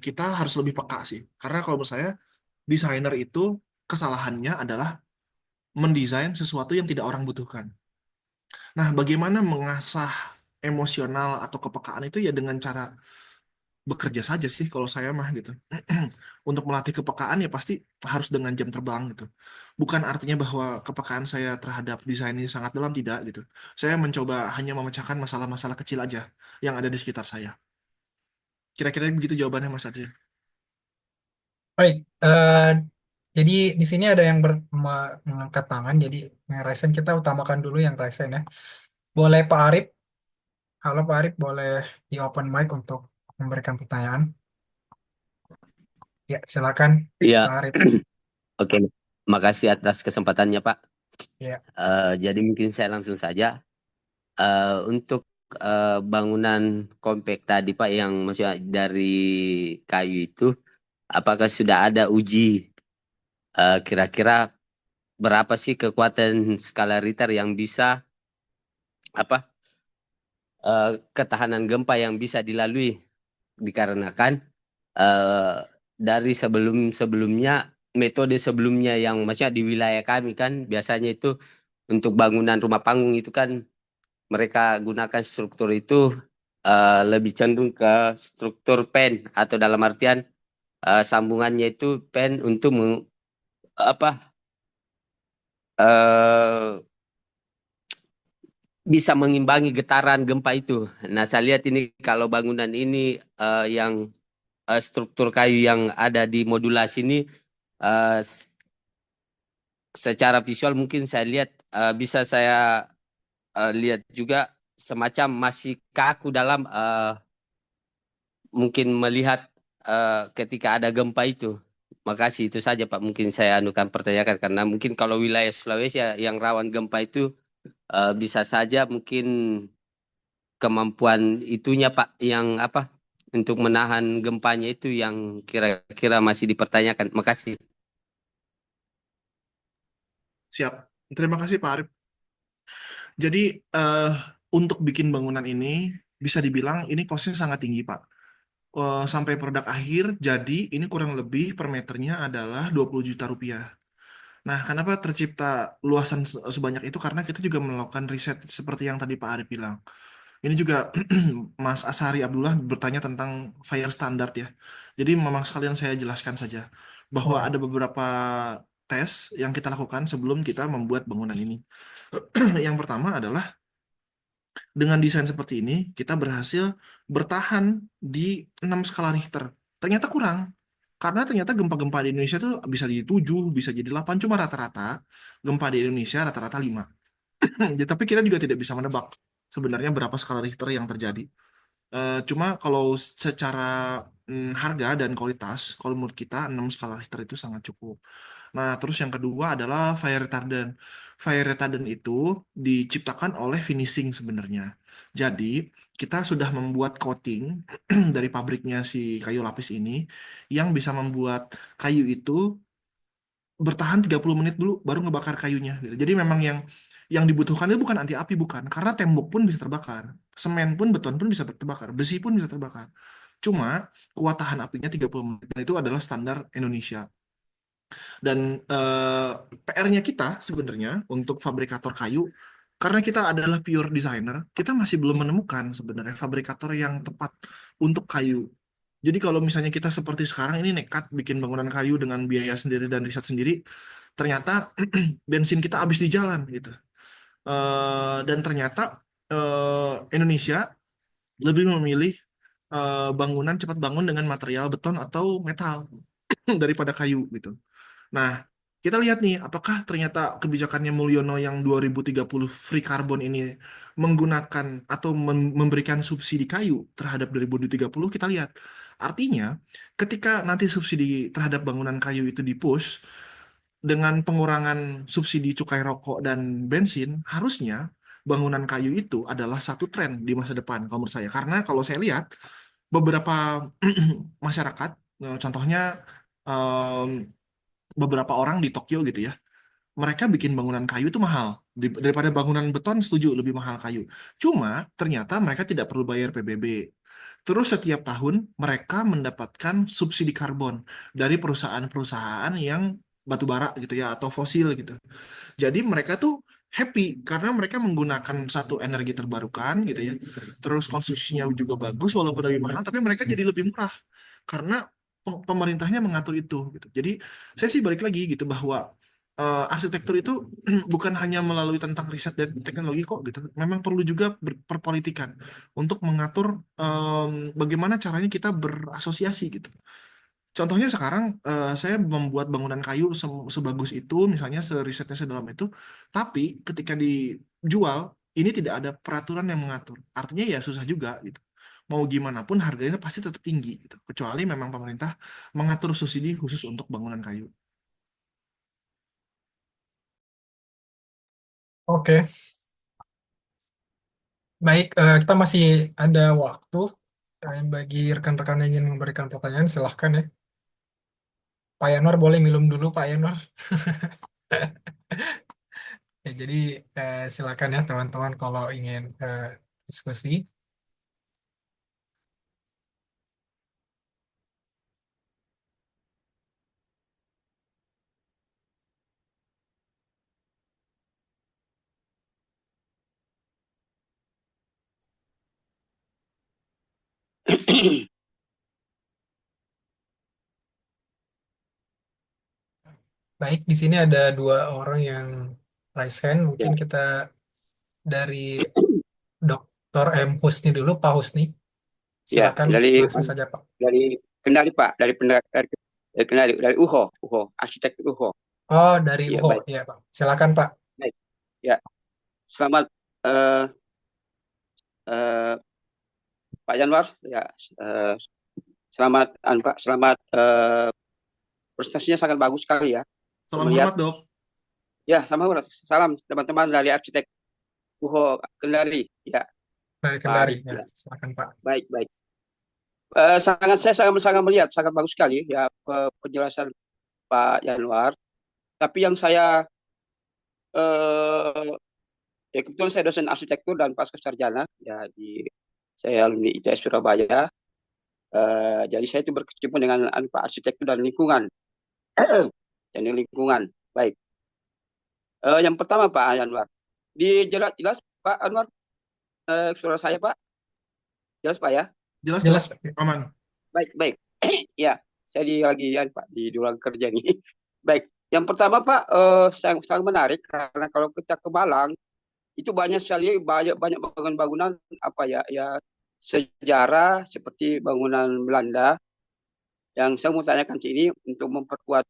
kita harus lebih peka sih. Karena kalau menurut saya desainer itu kesalahannya adalah mendesain sesuatu yang tidak orang butuhkan. Nah, bagaimana mengasah emosional atau kepekaan itu ya dengan cara bekerja saja sih kalau saya mah gitu. Untuk melatih kepekaan ya pasti harus dengan jam terbang gitu. Bukan artinya bahwa kepekaan saya terhadap desain ini sangat dalam, tidak gitu. Saya mencoba hanya memecahkan masalah-masalah kecil aja yang ada di sekitar saya. Kira-kira begitu jawabannya Mas Adrian. Baik, jadi di sini ada yang mengangkat tangan, jadi yang resen kita utamakan dulu yang resen ya. Boleh Pak Arif, halo Pak Arif, boleh di open mic untuk memberikan pertanyaan. Ya, silakan Iya, Pak Arif. oke. Makasih atas kesempatannya, Pak. Ya, Jadi mungkin saya langsung saja. Untuk bangunan komplek tadi, Pak, yang maksudnya dari kayu itu, apakah sudah ada uji kira-kira berapa sih kekuatan skala Richter yang bisa apa ketahanan gempa yang bisa dilalui, dikarenakan dari sebelumnya metode sebelumnya yang maksudnya di wilayah kami kan biasanya itu untuk bangunan rumah panggung itu kan mereka gunakan struktur itu lebih cenderung ke struktur pen atau dalam artian sambungannya itu pen untuk apa eh, bisa mengimbangi getaran gempa itu. Nah, saya lihat ini kalau bangunan ini yang struktur kayu yang ada di modulasi ini eh, secara visual mungkin saya lihat bisa saya lihat juga semacam masih kaku dalam mungkin melihat ketika ada gempa itu. Makasih itu saja Pak mungkin saya anukan pertanyakan karena mungkin kalau wilayah Sulawesi yang rawan gempa itu bisa saja mungkin kemampuan itunya Pak yang apa untuk menahan gempanya itu yang kira-kira masih dipertanyakan. Makasih. Siap. Terima kasih Pak Arif. Jadi untuk bikin bangunan ini bisa dibilang ini costnya sangat tinggi Pak. Sampai produk akhir jadi ini kurang lebih per meternya adalah 20 juta rupiah. Nah, kenapa tercipta luasan sebanyak itu? Karena kita juga melakukan riset seperti yang tadi Pak Arif bilang. Ini juga Mas Asari Abdullah bertanya tentang fire standard ya. Jadi memang sekalian saya jelaskan saja bahwa boleh. ada beberapa tes yang kita lakukan sebelum kita membuat bangunan ini. Yang pertama adalah dengan desain seperti ini kita berhasil bertahan di 6 skala Richter. Ternyata kurang. Karena ternyata gempa-gempa di Indonesia tuh bisa jadi 7, bisa jadi 8, cuma rata-rata gempa di Indonesia rata-rata 5. Ya, tapi kita juga tidak bisa menebak sebenarnya berapa skala Richter yang terjadi. Cuma kalau secara harga dan kualitas, kalau menurut kita 6 skala Richter itu sangat cukup. Nah, terus yang kedua adalah fire retardant. Fire retardant itu diciptakan oleh finishing sebenarnya. Jadi, kita sudah membuat coating dari pabriknya si kayu lapis ini yang bisa membuat kayu itu bertahan 30 menit dulu baru ngebakar kayunya gitu. Jadi memang yang dibutuhkan itu bukan anti api, bukan, karena tembok pun bisa terbakar, semen pun, beton pun bisa terbakar, besi pun bisa terbakar. Cuma kuat tahan apinya 30 menit dan itu adalah standar Indonesia. Dan PR-nya kita sebenarnya untuk fabrikator kayu, karena kita adalah pure designer, kita masih belum menemukan sebenarnya fabrikator yang tepat untuk kayu. Jadi kalau misalnya kita seperti sekarang ini nekat bikin bangunan kayu dengan biaya sendiri dan riset sendiri, ternyata bensin kita habis di jalan gitu. Dan ternyata Indonesia lebih memilih bangunan cepat bangun dengan material beton atau metal daripada kayu gitu. Nah, kita lihat nih, apakah ternyata kebijakannya Mulyono yang 2030 free carbon ini menggunakan atau memberikan subsidi kayu terhadap 2030, kita lihat. Artinya, ketika nanti subsidi terhadap bangunan kayu itu di-push, dengan pengurangan subsidi cukai rokok dan bensin, harusnya bangunan kayu itu adalah satu tren di masa depan kalau menurut saya. Karena kalau saya lihat beberapa masyarakat, contohnya em, beberapa orang di Tokyo gitu ya, mereka bikin bangunan kayu itu mahal. Daripada bangunan beton, setuju, lebih mahal kayu. Cuma ternyata mereka tidak perlu bayar PBB. Terus setiap tahun mereka mendapatkan subsidi karbon dari perusahaan-perusahaan yang batu bara gitu ya, atau fosil gitu. Jadi mereka tuh happy karena mereka menggunakan satu energi terbarukan gitu ya. Terus konstruksinya juga bagus walaupun lebih mahal, tapi mereka jadi lebih murah karena pemerintahnya mengatur itu gitu. Jadi saya sih balik lagi gitu bahwa arsitektur itu bukan hanya melalui tentang riset dan teknologi kok gitu. Memang perlu juga perpolitikan untuk mengatur bagaimana caranya kita berasosiasi gitu. Contohnya sekarang saya membuat bangunan kayu sebagus itu, misalnya serisetnya sedalam itu, tapi ketika dijual ini tidak ada peraturan yang mengatur. Artinya ya susah juga gitu. Mau gimana pun harganya pasti tetap tinggi gitu. Kecuali memang pemerintah mengatur subsidi khusus untuk bangunan kayu. Oke, baik. Kita masih ada waktu. Bagi rekan-rekan yang ingin memberikan pertanyaan, silahkan ya. Pak Yanwar boleh minum dulu, Pak Yanwar. Ya, jadi silakan ya teman-teman kalau ingin diskusi. Baik, di sini ada dua orang yang raise hand. Mungkin Ya, kita dari Dr. M. Husni dulu, Pak Husni. ya, Silakan langsung saja, Pak. dari Kendari Pak, dari UHO, arsitek UHO. Oh, dari Ya, UHO. baik, Ya, Pak. Silakan, Pak. baik. Ya, selamat eh, eh, Pak Yanwar. Ya, selamat, Pak, selamat prestasinya sangat bagus sekali ya. Salam Melihat, hormat, Dok. ya, salam teman-teman dari arsitek UHO Kendari. Ya, Dari Pak Kendari. Arif. Ya, Ya, silakan, Pak. baik, baik. Saya sangat melihat sangat bagus sekali ya penjelasan Pak Yanwar. Tapi yang saya eh, ya kebetulan saya dosen arsitektur dan pasca sarjana ya saya alumni ITS Surabaya. Jadi saya itu berkecimpung dengan Pak arsitektur dan lingkungan. Dan lingkungan. Baik. Yang pertama Pak Yanwar. Jelas Pak Anwar suara saya Pak. Jelas Pak ya? Jelas, Jelas, Dok. Pak. Aman. Baik. Ya, saya lagi ya Pak di ruang kerja nih. Baik. Yang pertama Pak sangat menarik karena kalau kita ke Malang itu banyak sekali banyak bangunan-bangunan apa ya sejarah seperti bangunan Belanda yang saya mau tanyakan ini untuk memperkuat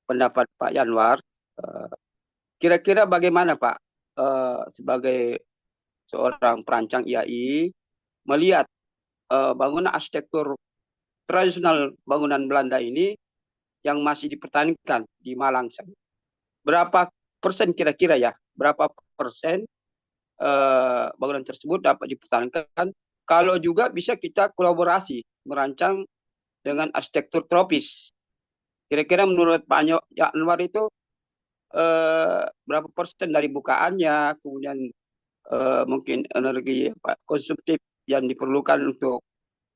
pendapat Pak Yanwar. Eh, Kira-kira bagaimana Pak sebagai seorang perancang IAI melihat bangunan arsitektur tradisional bangunan Belanda ini yang masih dipertahankan di Malang? Berapa persen kira-kira ya? Berapa persen bangunan tersebut dapat dipertahankan kalau juga bisa kita kolaborasi merancang dengan arsitektur tropis. Kira-kira menurut Pak Anwar itu berapa persen dari bukaannya, kemudian mungkin energi konsumtif yang diperlukan untuk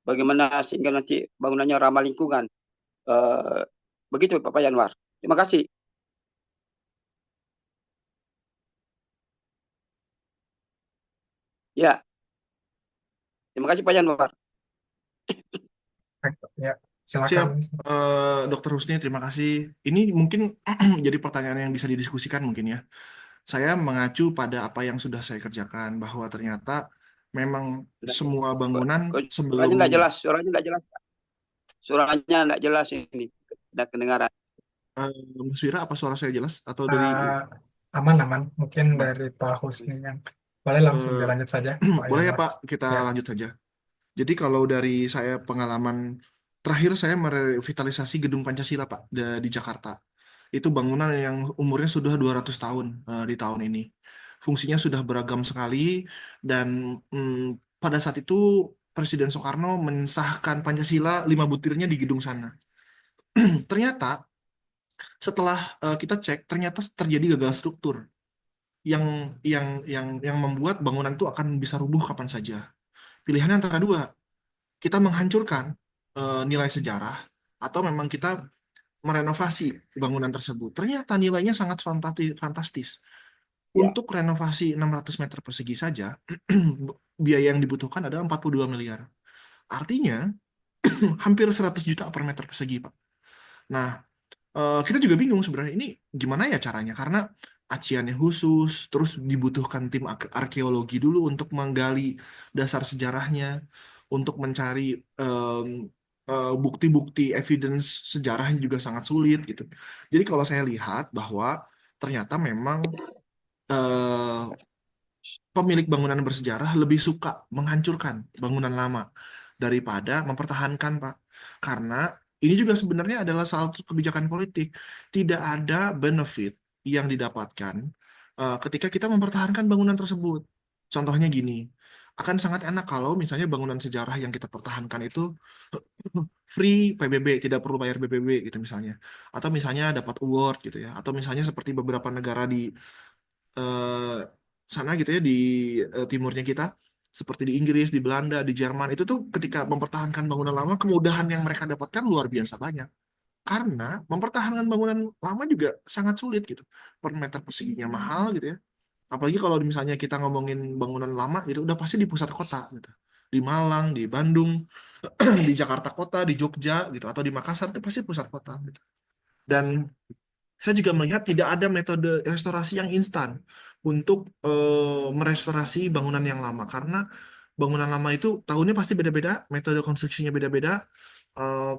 bagaimana sehingga nanti bangunannya ramah lingkungan. Begitu Pak Yanwar. Terima kasih. Ya, terima kasih Pak Yanwar. Baik, Pak. Ya, Siap, silakan. Dr. Husni, terima kasih. Ini mungkin jadi pertanyaan yang bisa didiskusikan mungkin ya. Saya mengacu pada apa yang sudah saya kerjakan, bahwa ternyata memang semua bangunan Suaranya sebelum... tidak jelas, Suaranya tidak jelas ini. Tidak kedengaran. Mas Wira, apa suara saya jelas? Atau dari... Aman. Mungkin Aman. dari Pak Husni yang boleh langsung dilanjut saja, Pak Boleh ya Yanwar. Pak, kita Ya. lanjut saja. Jadi kalau dari saya pengalaman terakhir saya merevitalisasi Gedung Pancasila Pak di Jakarta. Itu bangunan yang umurnya sudah 200 tahun di tahun ini. Fungsinya sudah beragam sekali dan pada saat itu Presiden Soekarno mensahkan Pancasila 5 butirnya di gedung sana. Ternyata setelah kita cek, ternyata terjadi gagal struktur yang membuat bangunan itu akan bisa rubuh kapan saja. Pilihannya antara dua, kita menghancurkan nilai sejarah atau memang kita merenovasi bangunan tersebut. Ternyata nilainya sangat fantastis. Untuk renovasi 600 meter persegi saja, biaya yang dibutuhkan adalah 42 miliar. Artinya, hampir 100 juta per meter persegi, Pak. Nah, kita juga bingung sebenarnya ini gimana ya caranya, karena aciannya khusus, terus dibutuhkan tim arkeologi dulu untuk menggali dasar sejarahnya, untuk mencari bukti-bukti evidence sejarahnya juga sangat sulit gitu. Jadi kalau saya lihat bahwa ternyata memang eh, pemilik bangunan bersejarah lebih suka menghancurkan bangunan lama daripada mempertahankan, Pak. Karena ini juga sebenarnya adalah salah satu kebijakan politik. Tidak ada benefit yang didapatkan ketika kita mempertahankan bangunan tersebut. Contohnya gini, akan sangat enak kalau misalnya bangunan sejarah yang kita pertahankan itu free PBB, tidak perlu bayar BPB gitu misalnya. Atau misalnya dapat award gitu ya. Atau misalnya seperti beberapa negara di eh, sana gitu ya di timurnya kita seperti di Inggris, di Belanda, di Jerman itu tuh ketika mempertahankan bangunan lama kemudahan yang mereka dapatkan luar biasa banyak karena mempertahankan bangunan lama juga sangat sulit gitu per meter perseginya mahal gitu ya apalagi kalau misalnya kita ngomongin bangunan lama itu udah pasti di pusat kota gitu di Malang, di Bandung, di Jakarta kota, di Jogja gitu atau di Makassar itu pasti pusat kota gitu dan saya juga melihat tidak ada metode restorasi yang instan untuk merestorasi bangunan yang lama karena bangunan lama itu tahunnya pasti beda-beda, metode konstruksinya beda-beda,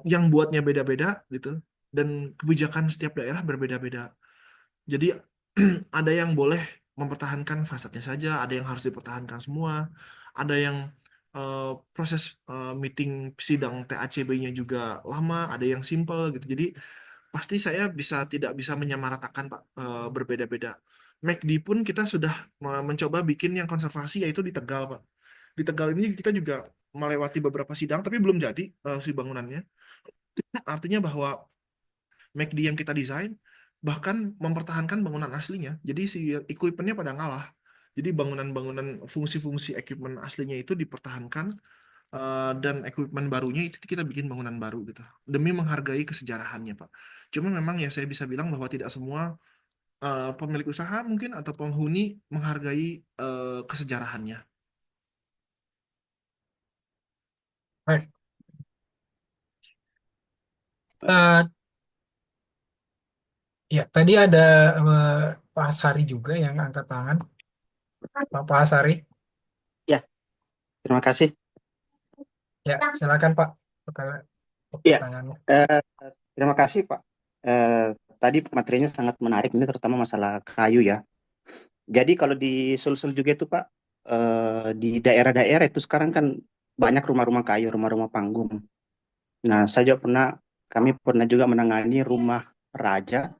yang buatnya beda-beda gitu, dan kebijakan setiap daerah berbeda-beda. Jadi ada yang boleh mempertahankan fasadnya saja, ada yang harus dipertahankan semua, ada yang proses meeting sidang TACB-nya juga lama, ada yang simple gitu. Jadi pasti saya tidak bisa menyamaratakan Pak berbeda-beda. McD pun kita sudah mencoba bikin yang konservasi yaitu di Tegal Pak. Di Tegal ini kita juga melewati beberapa sidang tapi belum jadi si bangunannya. Artinya bahwa McD yang kita desain bahkan mempertahankan bangunan aslinya. Jadi si equipmentnya pada ngalah. Jadi bangunan-bangunan fungsi-fungsi equipment aslinya itu dipertahankan dan equipment barunya itu kita bikin bangunan baru gitu demi menghargai kesejarahannya Pak. Cuma memang ya saya bisa bilang bahwa tidak semua pemilik usaha mungkin atau penghuni menghargai kesejarahannya. Baik. Eh, ya, tadi ada Pak Asari juga yang angkat tangan. Pak Asari, Ya, terima kasih. ya silakan Pak. Ya, Pertanyaannya. terima kasih Pak. Tadi materinya sangat menarik, ini terutama masalah kayu ya. Jadi kalau di Sulsel juga itu Pak, di daerah-daerah itu sekarang kan banyak rumah-rumah kayu, rumah-rumah panggung. Nah, kami pernah juga menangani rumah raja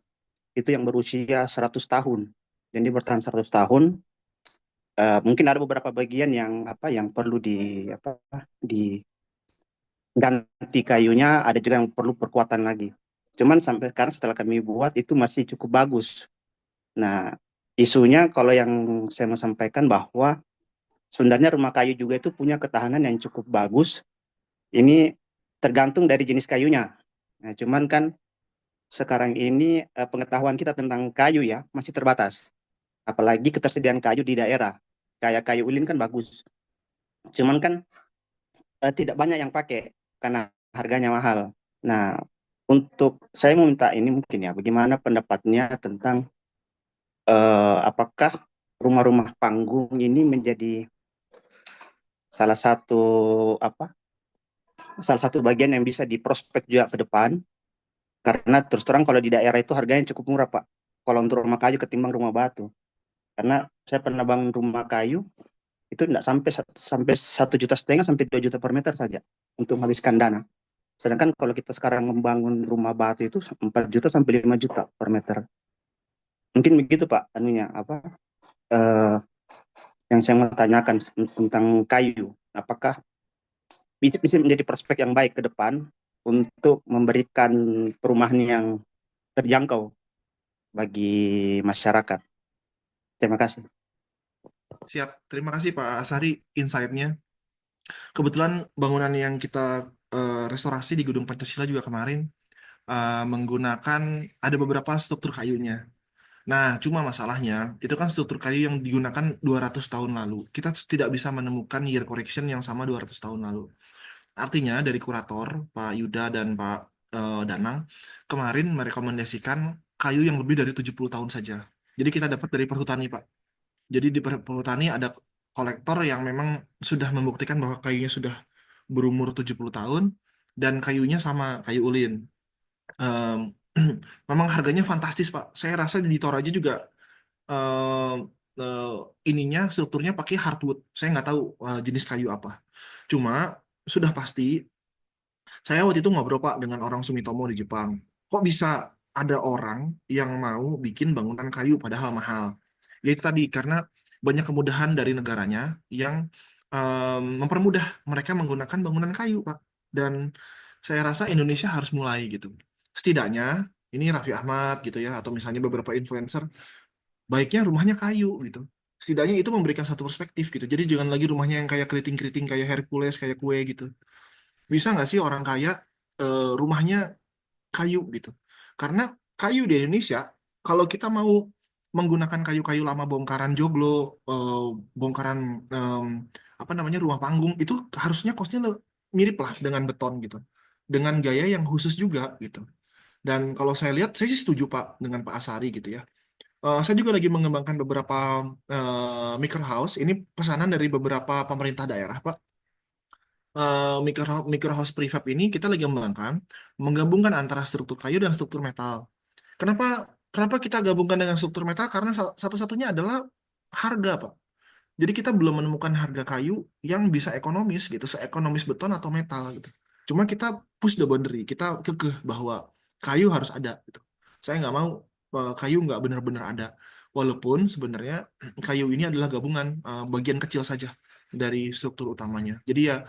itu yang berusia 100 tahun. Jadi bertahan 100 tahun. Mungkin ada beberapa bagian yang perlu diganti kayunya, ada juga yang perlu perkuatan lagi. Cuman sampai sekarang setelah kami buat itu masih cukup bagus. Nah, isunya kalau yang saya mau sampaikan bahwa sebenarnya rumah kayu juga itu punya ketahanan yang cukup bagus. Ini tergantung dari jenis kayunya. Nah, cuman kan sekarang ini pengetahuan kita tentang kayu ya masih terbatas. Apalagi ketersediaan kayu di daerah. Kayak kayu ulin kan bagus. Cuman kan tidak banyak yang pakai karena harganya mahal. Nah, untuk saya mau minta ini mungkin ya, bagaimana pendapatnya tentang apakah rumah-rumah panggung ini menjadi salah satu bagian yang bisa diprospek juga ke depan, karena terus terang kalau di daerah itu harganya cukup murah Pak, kalau untuk rumah kayu ketimbang rumah batu. Karena saya pernah bangun rumah kayu itu tidak sampai 1,5 juta sampai 2 juta per meter saja untuk menghabiskan dana. Sedangkan kalau kita sekarang membangun rumah batu itu 4 juta sampai 5 juta per meter. Mungkin begitu Pak, anunya apa eh, yang saya mau tanyakan tentang kayu. Apakah bisa menjadi prospek yang baik ke depan untuk memberikan perumahan yang terjangkau bagi masyarakat? Terima kasih. Siap, terima kasih Pak Asari insight-nya. Kebetulan bangunan yang kita restorasi di Gedung Pancasila juga kemarin menggunakan ada beberapa struktur kayunya. Nah, cuma masalahnya itu kan struktur kayu yang digunakan 200 tahun lalu. Kita tidak bisa menemukan year correction yang sama 200 tahun lalu. Artinya dari kurator Pak Yuda dan Pak Danang kemarin merekomendasikan kayu yang lebih dari 70 tahun saja. Jadi kita dapat dari perhutani Pak. Jadi di perhutani ada kolektor yang memang sudah membuktikan bahwa kayunya sudah berumur 70 tahun dan kayunya sama kayu ulin. Em, memang harganya fantastis Pak. Saya rasa di Toraja juga em, eh, ininya strukturnya pakai hardwood. Saya nggak tahu jenis kayu apa. Cuma sudah pasti saya waktu itu ngobrol Pak dengan orang Sumitomo di Jepang. Kok bisa ada orang yang mau bikin bangunan kayu padahal mahal? Ya itu tadi karena banyak kemudahan dari negaranya yang mempermudah mereka menggunakan bangunan kayu Pak. Dan saya rasa Indonesia harus mulai gitu. Setidaknya ini Raffi Ahmad gitu ya atau misalnya beberapa influencer baiknya rumahnya kayu gitu. Setidaknya itu memberikan satu perspektif gitu. Jadi jangan lagi rumahnya yang kayak keriting-keriting kayak Hercules kayak kue gitu. Bisa nggak sih orang kaya rumahnya kayu gitu? Karena kayu di Indonesia, kalau kita mau menggunakan kayu-kayu lama bongkaran joglo, bongkaran em, apa namanya rumah panggung, itu harusnya costnya mirip lah dengan beton gitu, dengan gaya yang khusus juga gitu. Dan kalau saya lihat, saya sih setuju Pak dengan Pak Asari gitu ya. Saya juga lagi mengembangkan beberapa micro house. Ini pesanan dari beberapa pemerintah daerah Pak micro house prefab ini kita lagi mengembangkan menggabungkan antara struktur kayu dan struktur metal. Kenapa kenapa kita gabungkan dengan struktur metal? Karena satu-satunya adalah harga, Pak. Jadi kita belum menemukan harga kayu yang bisa ekonomis gitu, seekonomis beton atau metal gitu. Cuma kita push the boundary, kita kekeh bahwa kayu harus ada gitu. Saya nggak mau kayu nggak benar-benar ada. Walaupun sebenarnya kayu ini adalah gabungan bagian kecil saja dari struktur utamanya. Jadi ya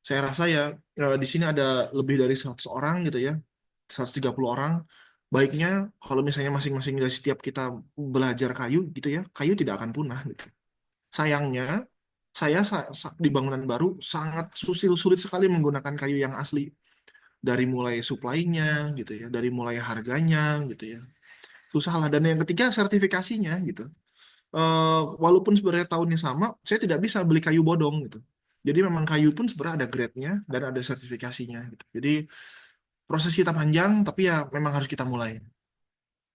saya rasa ya di sini ada lebih dari 100 orang gitu ya, 130 orang. Baiknya kalau misalnya masing-masing dari setiap kita belajar kayu gitu ya, kayu tidak akan punah gitu. Sayangnya saya di bangunan baru sangat sulit sekali menggunakan kayu yang asli dari mulai supply-nya gitu ya, dari mulai harganya gitu ya. Susah lah dan yang ketiga sertifikasinya gitu. Walaupun sebenarnya tahunnya sama, saya tidak bisa beli kayu bodong gitu. Jadi memang kayu pun sebenarnya ada grade-nya dan ada sertifikasinya gitu. Jadi proses kita panjang, tapi ya memang harus kita mulai.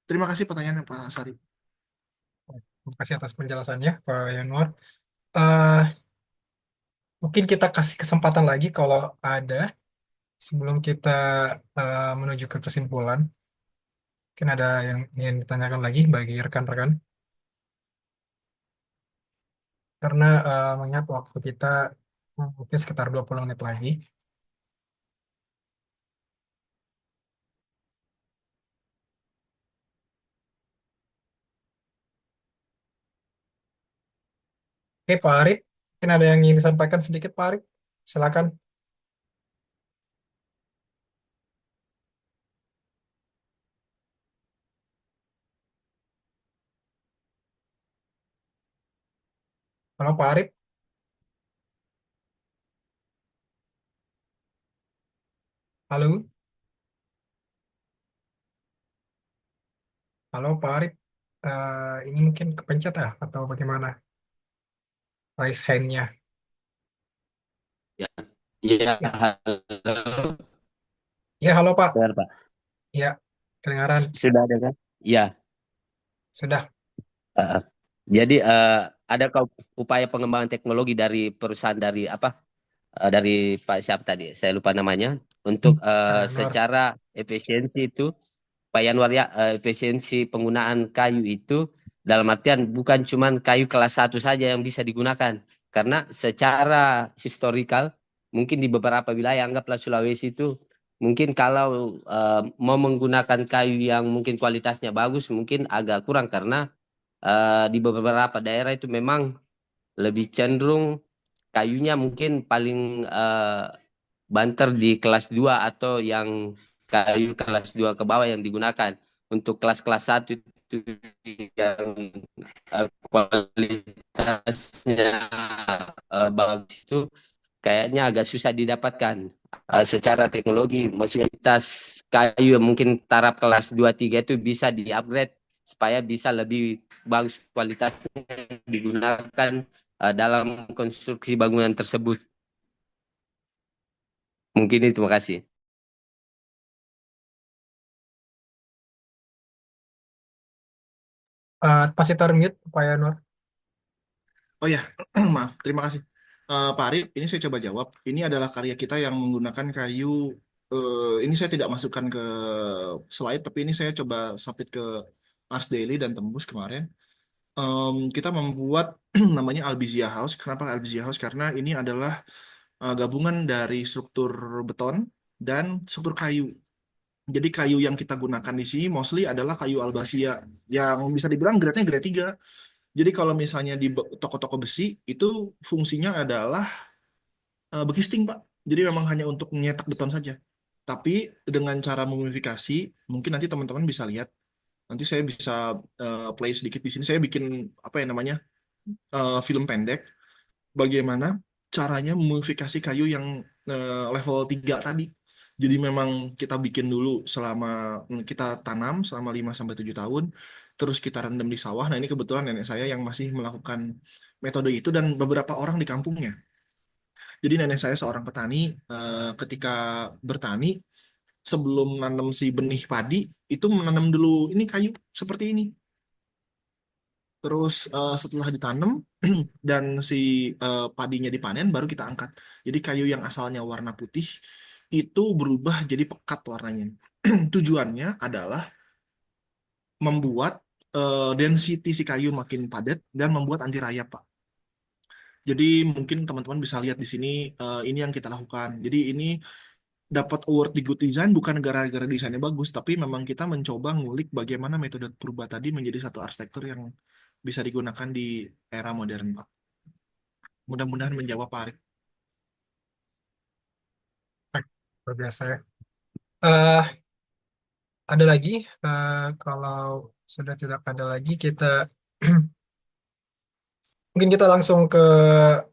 Terima kasih pertanyaannya Pak Sari. Terima kasih atas penjelasannya, Pak Yanuar. Eh, Mungkin kita kasih kesempatan lagi kalau ada sebelum kita menuju ke kesimpulan. Mungkin ada yang ingin ditanyakan lagi bagi rekan-rekan. Karena mengingat waktu kita mungkin sekitar 20 menit lagi. Oke, Pak Arif. Mungkin ada yang ingin disampaikan sedikit, Pak Arif. Silakan. Halo, Pak Arif. Halo. Halo, Pak Arif. Ini mungkin kepencet ya? Atau bagaimana? Raise hand-nya. Ya, ya, Ya, halo. ya, halo, Pak. Benar, Pak. Ya, kedengaran. Sudah ada kan? Ya. Sudah. eh, jadi ada upaya pengembangan teknologi dari perusahaan dari apa? Dari Pak siapa tadi? Saya lupa namanya. Untuk Yanuar. secara efisiensi itu, Pak Yanwar ya, efisiensi penggunaan kayu itu dalam artian bukan cuma kayu kelas 1 saja yang bisa digunakan. Karena secara historikal, mungkin di beberapa wilayah, anggaplah Sulawesi itu Mungkin kalau mau menggunakan kayu yang mungkin kualitasnya bagus, mungkin agak kurang karena di beberapa daerah itu memang lebih cenderung kayunya mungkin paling banter di kelas 2 atau yang kayu kelas 2 ke bawah yang digunakan. Untuk kelas-kelas 1 itu yang kualitasnya bagus itu kayaknya agak susah didapatkan. Secara teknologi, maksudnya kualitas kayu yang mungkin taraf kelas 2 3 itu bisa di-upgrade supaya bisa lebih bagus kualitasnya digunakan dalam konstruksi bangunan tersebut. Mungkin itu, terima kasih. Masih termute, Pak Yanur. Oh ya, maaf, terima kasih. Pak Arif, ini saya coba jawab. Ini adalah karya kita yang menggunakan kayu. Ini saya tidak masukkan ke slide, tapi ini saya coba submit ke Ars Daily dan Tembus kemarin. Kita membuat namanya Albizia House. Kenapa Albizia House? Karena ini adalah gabungan dari struktur beton dan struktur kayu. Jadi kayu yang kita gunakan di sini mostly adalah kayu albasia yang bisa dibilang grade-nya grade 3. Jadi kalau misalnya di toko-toko besi itu fungsinya adalah bekisting, Pak. Jadi memang hanya untuk menyetak beton saja. Tapi dengan cara memumifikasi, mungkin nanti teman-teman bisa lihat. Nanti saya bisa play sedikit di sini. Saya bikin apa ya namanya film pendek. Bagaimana caranya memumifikasi kayu yang level 3 tadi. Jadi memang kita bikin dulu selama kita tanam selama 5 sampai 7 tahun, terus kita rendam di sawah. Nah, ini kebetulan nenek saya yang masih melakukan metode itu dan beberapa orang di kampungnya. Jadi nenek saya seorang petani, ketika bertani sebelum nanam si benih padi itu menanam dulu ini kayu seperti ini. Terus setelah ditanam dan si padinya dipanen baru kita angkat. Jadi kayu yang asalnya warna putih itu berubah jadi pekat warnanya. Tujuannya adalah membuat density si kayu makin padat dan membuat anti rayap, Pak. Jadi mungkin teman-teman bisa lihat di sini ini yang kita lakukan. Jadi ini dapat award di Good Design bukan gara-gara desainnya bagus, tapi memang kita mencoba ngulik bagaimana metode purba tadi menjadi satu arsitektur yang bisa digunakan di era modern, Pak. Mudah-mudahan menjawab, Pak Arif. Baik, luar biasa ya. Eh, ada lagi? Kalau sudah tidak ada lagi, kita mungkin kita langsung ke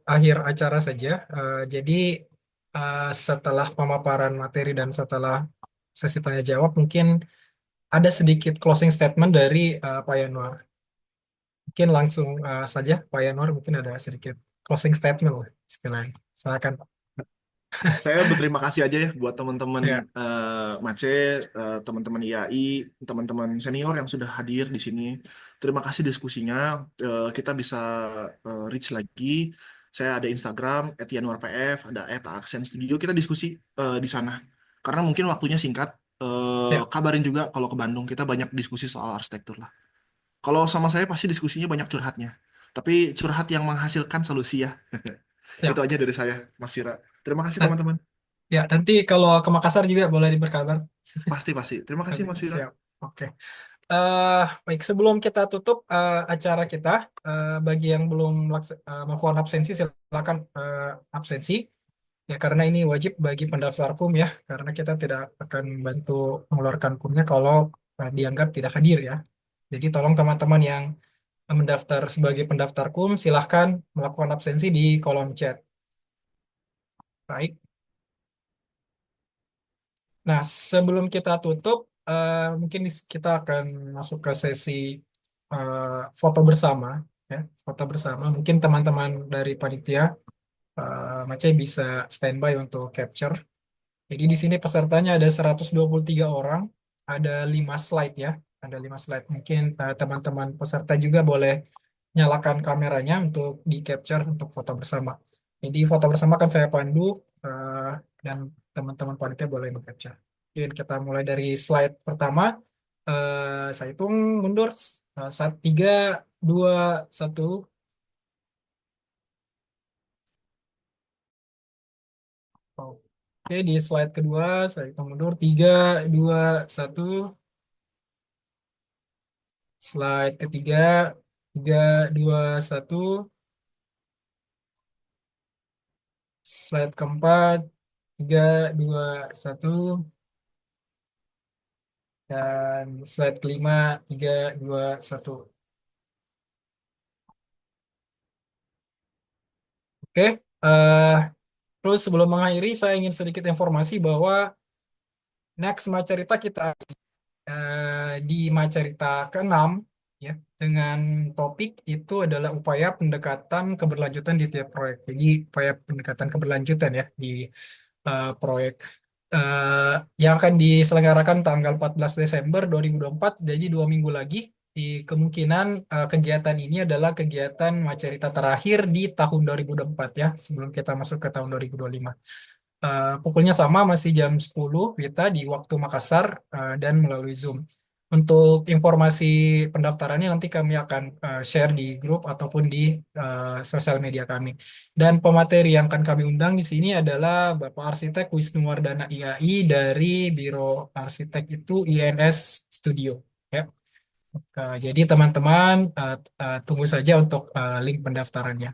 akhir acara saja. Jadi setelah pemaparan materi dan setelah sesi tanya jawab, mungkin ada sedikit closing statement dari Pak Yanuar. Mungkin langsung saja Pak Yanuar mungkin ada sedikit closing statement lah istilahnya. Silakan Pak. Saya berterima kasih aja ya buat teman-teman Ya, Mace, teman-teman IAI, teman-teman senior yang sudah hadir di sini. Terima kasih diskusinya. Kita bisa reach lagi. Saya ada Instagram @yanuarpf, ada @aksenstudio. Kita diskusi di sana. Karena mungkin waktunya singkat. ya, Kabarin juga kalau ke Bandung kita banyak diskusi soal arsitektur lah. Kalau sama saya pasti diskusinya banyak curhatnya. Tapi curhat yang menghasilkan solusi ya. Itu ya. aja dari saya, Mas Vira. Terima kasih Nah, teman-teman. ya, nanti kalau ke Makassar juga boleh berkabar. Pasti, pasti. Terima kasih, Mas Vira. Siap. Oke. Baik, sebelum kita tutup acara kita, bagi yang belum melakukan absensi, silakan absensi. Ya, karena ini wajib bagi pendaftar KUM ya, karena kita tidak akan bantu mengeluarkan KUM-nya kalau dianggap tidak hadir ya. Jadi tolong teman-teman yang mendaftar sebagai pendaftar KUM, silahkan melakukan absensi di kolom chat. Baik. Nah, sebelum kita tutup, mungkin kita akan masuk ke sesi foto bersama. Ya, foto bersama. Mungkin teman-teman dari panitia, Mace bisa standby untuk capture. Jadi di sini pesertanya ada 123 orang, ada 5 slide ya, ada 5 slide. Mungkin teman-teman peserta juga boleh nyalakan kameranya untuk di capture untuk foto bersama. Jadi foto bersama kan saya pandu dan teman-teman panitia boleh capture. Mungkin kita mulai dari slide pertama. Saya hitung mundur. 3, 2, 1. Oke, di slide kedua, saya hitung mundur. 3, 2, 1. Slide ketiga, 3, 2, 1. Slide keempat, 3, 2, 1. Dan slide kelima, 3, 2, 1. Oke, terus sebelum mengakhiri, saya ingin sedikit informasi bahwa next Macerita kita di Macerita ke-6 ya, dengan topik itu adalah upaya pendekatan keberlanjutan di tiap proyek. Jadi upaya pendekatan keberlanjutan ya di proyek yang akan diselenggarakan tanggal 14 Desember 2024, jadi 2 minggu lagi. Di kemungkinan kegiatan ini adalah kegiatan Macerita terakhir di tahun 2024 ya, sebelum kita masuk ke tahun 2025. Pukulnya sama, masih jam 10 Wita di waktu Makassar dan melalui Zoom. Untuk informasi pendaftarannya nanti kami akan share di grup ataupun di sosial media kami. Dan pemateri yang akan kami undang di sini adalah Bapak Arsitek Wisnuwardana IAI dari Biro Arsitek itu INS Studio. Ya. Jadi teman-teman tunggu saja untuk link pendaftarannya.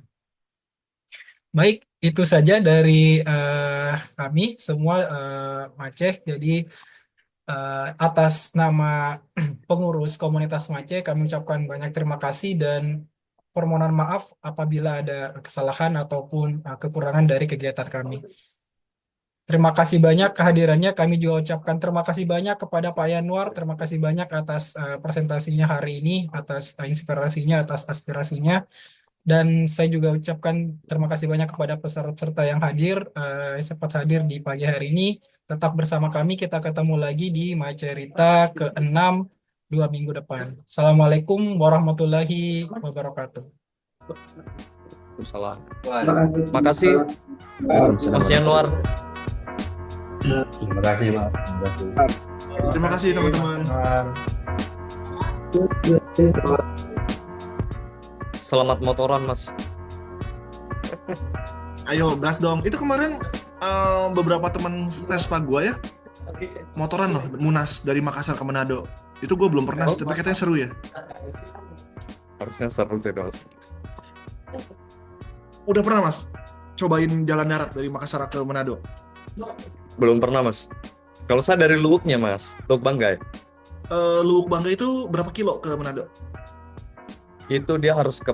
Baik, itu saja dari kami semua Maceh. Jadi atas nama pengurus komunitas Maceh, kami ucapkan banyak terima kasih dan permohonan maaf apabila ada kesalahan ataupun kekurangan dari kegiatan kami. Terima kasih banyak kehadirannya. Kami juga ucapkan terima kasih banyak kepada Pak Yanuar. Terima kasih banyak atas presentasinya hari ini, atas inspirasinya, atas aspirasinya. Dan saya juga ucapkan terima kasih banyak kepada peserta yang hadir, sempat hadir di pagi hari ini. Tetap bersama kami, kita ketemu lagi di Macerita ke-6 2 minggu depan. Assalamualaikum warahmatullahi wabarakatuh. Salam. Makasih Mas Yanuar. Terima kasih, Mas. Terima kasih teman-teman. Selamat motoran, Mas. Ayo, blast dong. Itu kemarin beberapa teman Vespa gue ya, motoran loh, Munas dari Makassar ke Manado. Itu gue belum pernah sih, tapi katanya seru ya. Harusnya seru sih, Mas. Udah pernah, Mas? Cobain jalan darat dari Makassar ke Manado? Belum pernah, Mas. Kalau saya dari Luwuknya, Mas. Luwuk Banggai. Luwuk Banggai itu berapa kilo ke Manado? Itu dia harus ke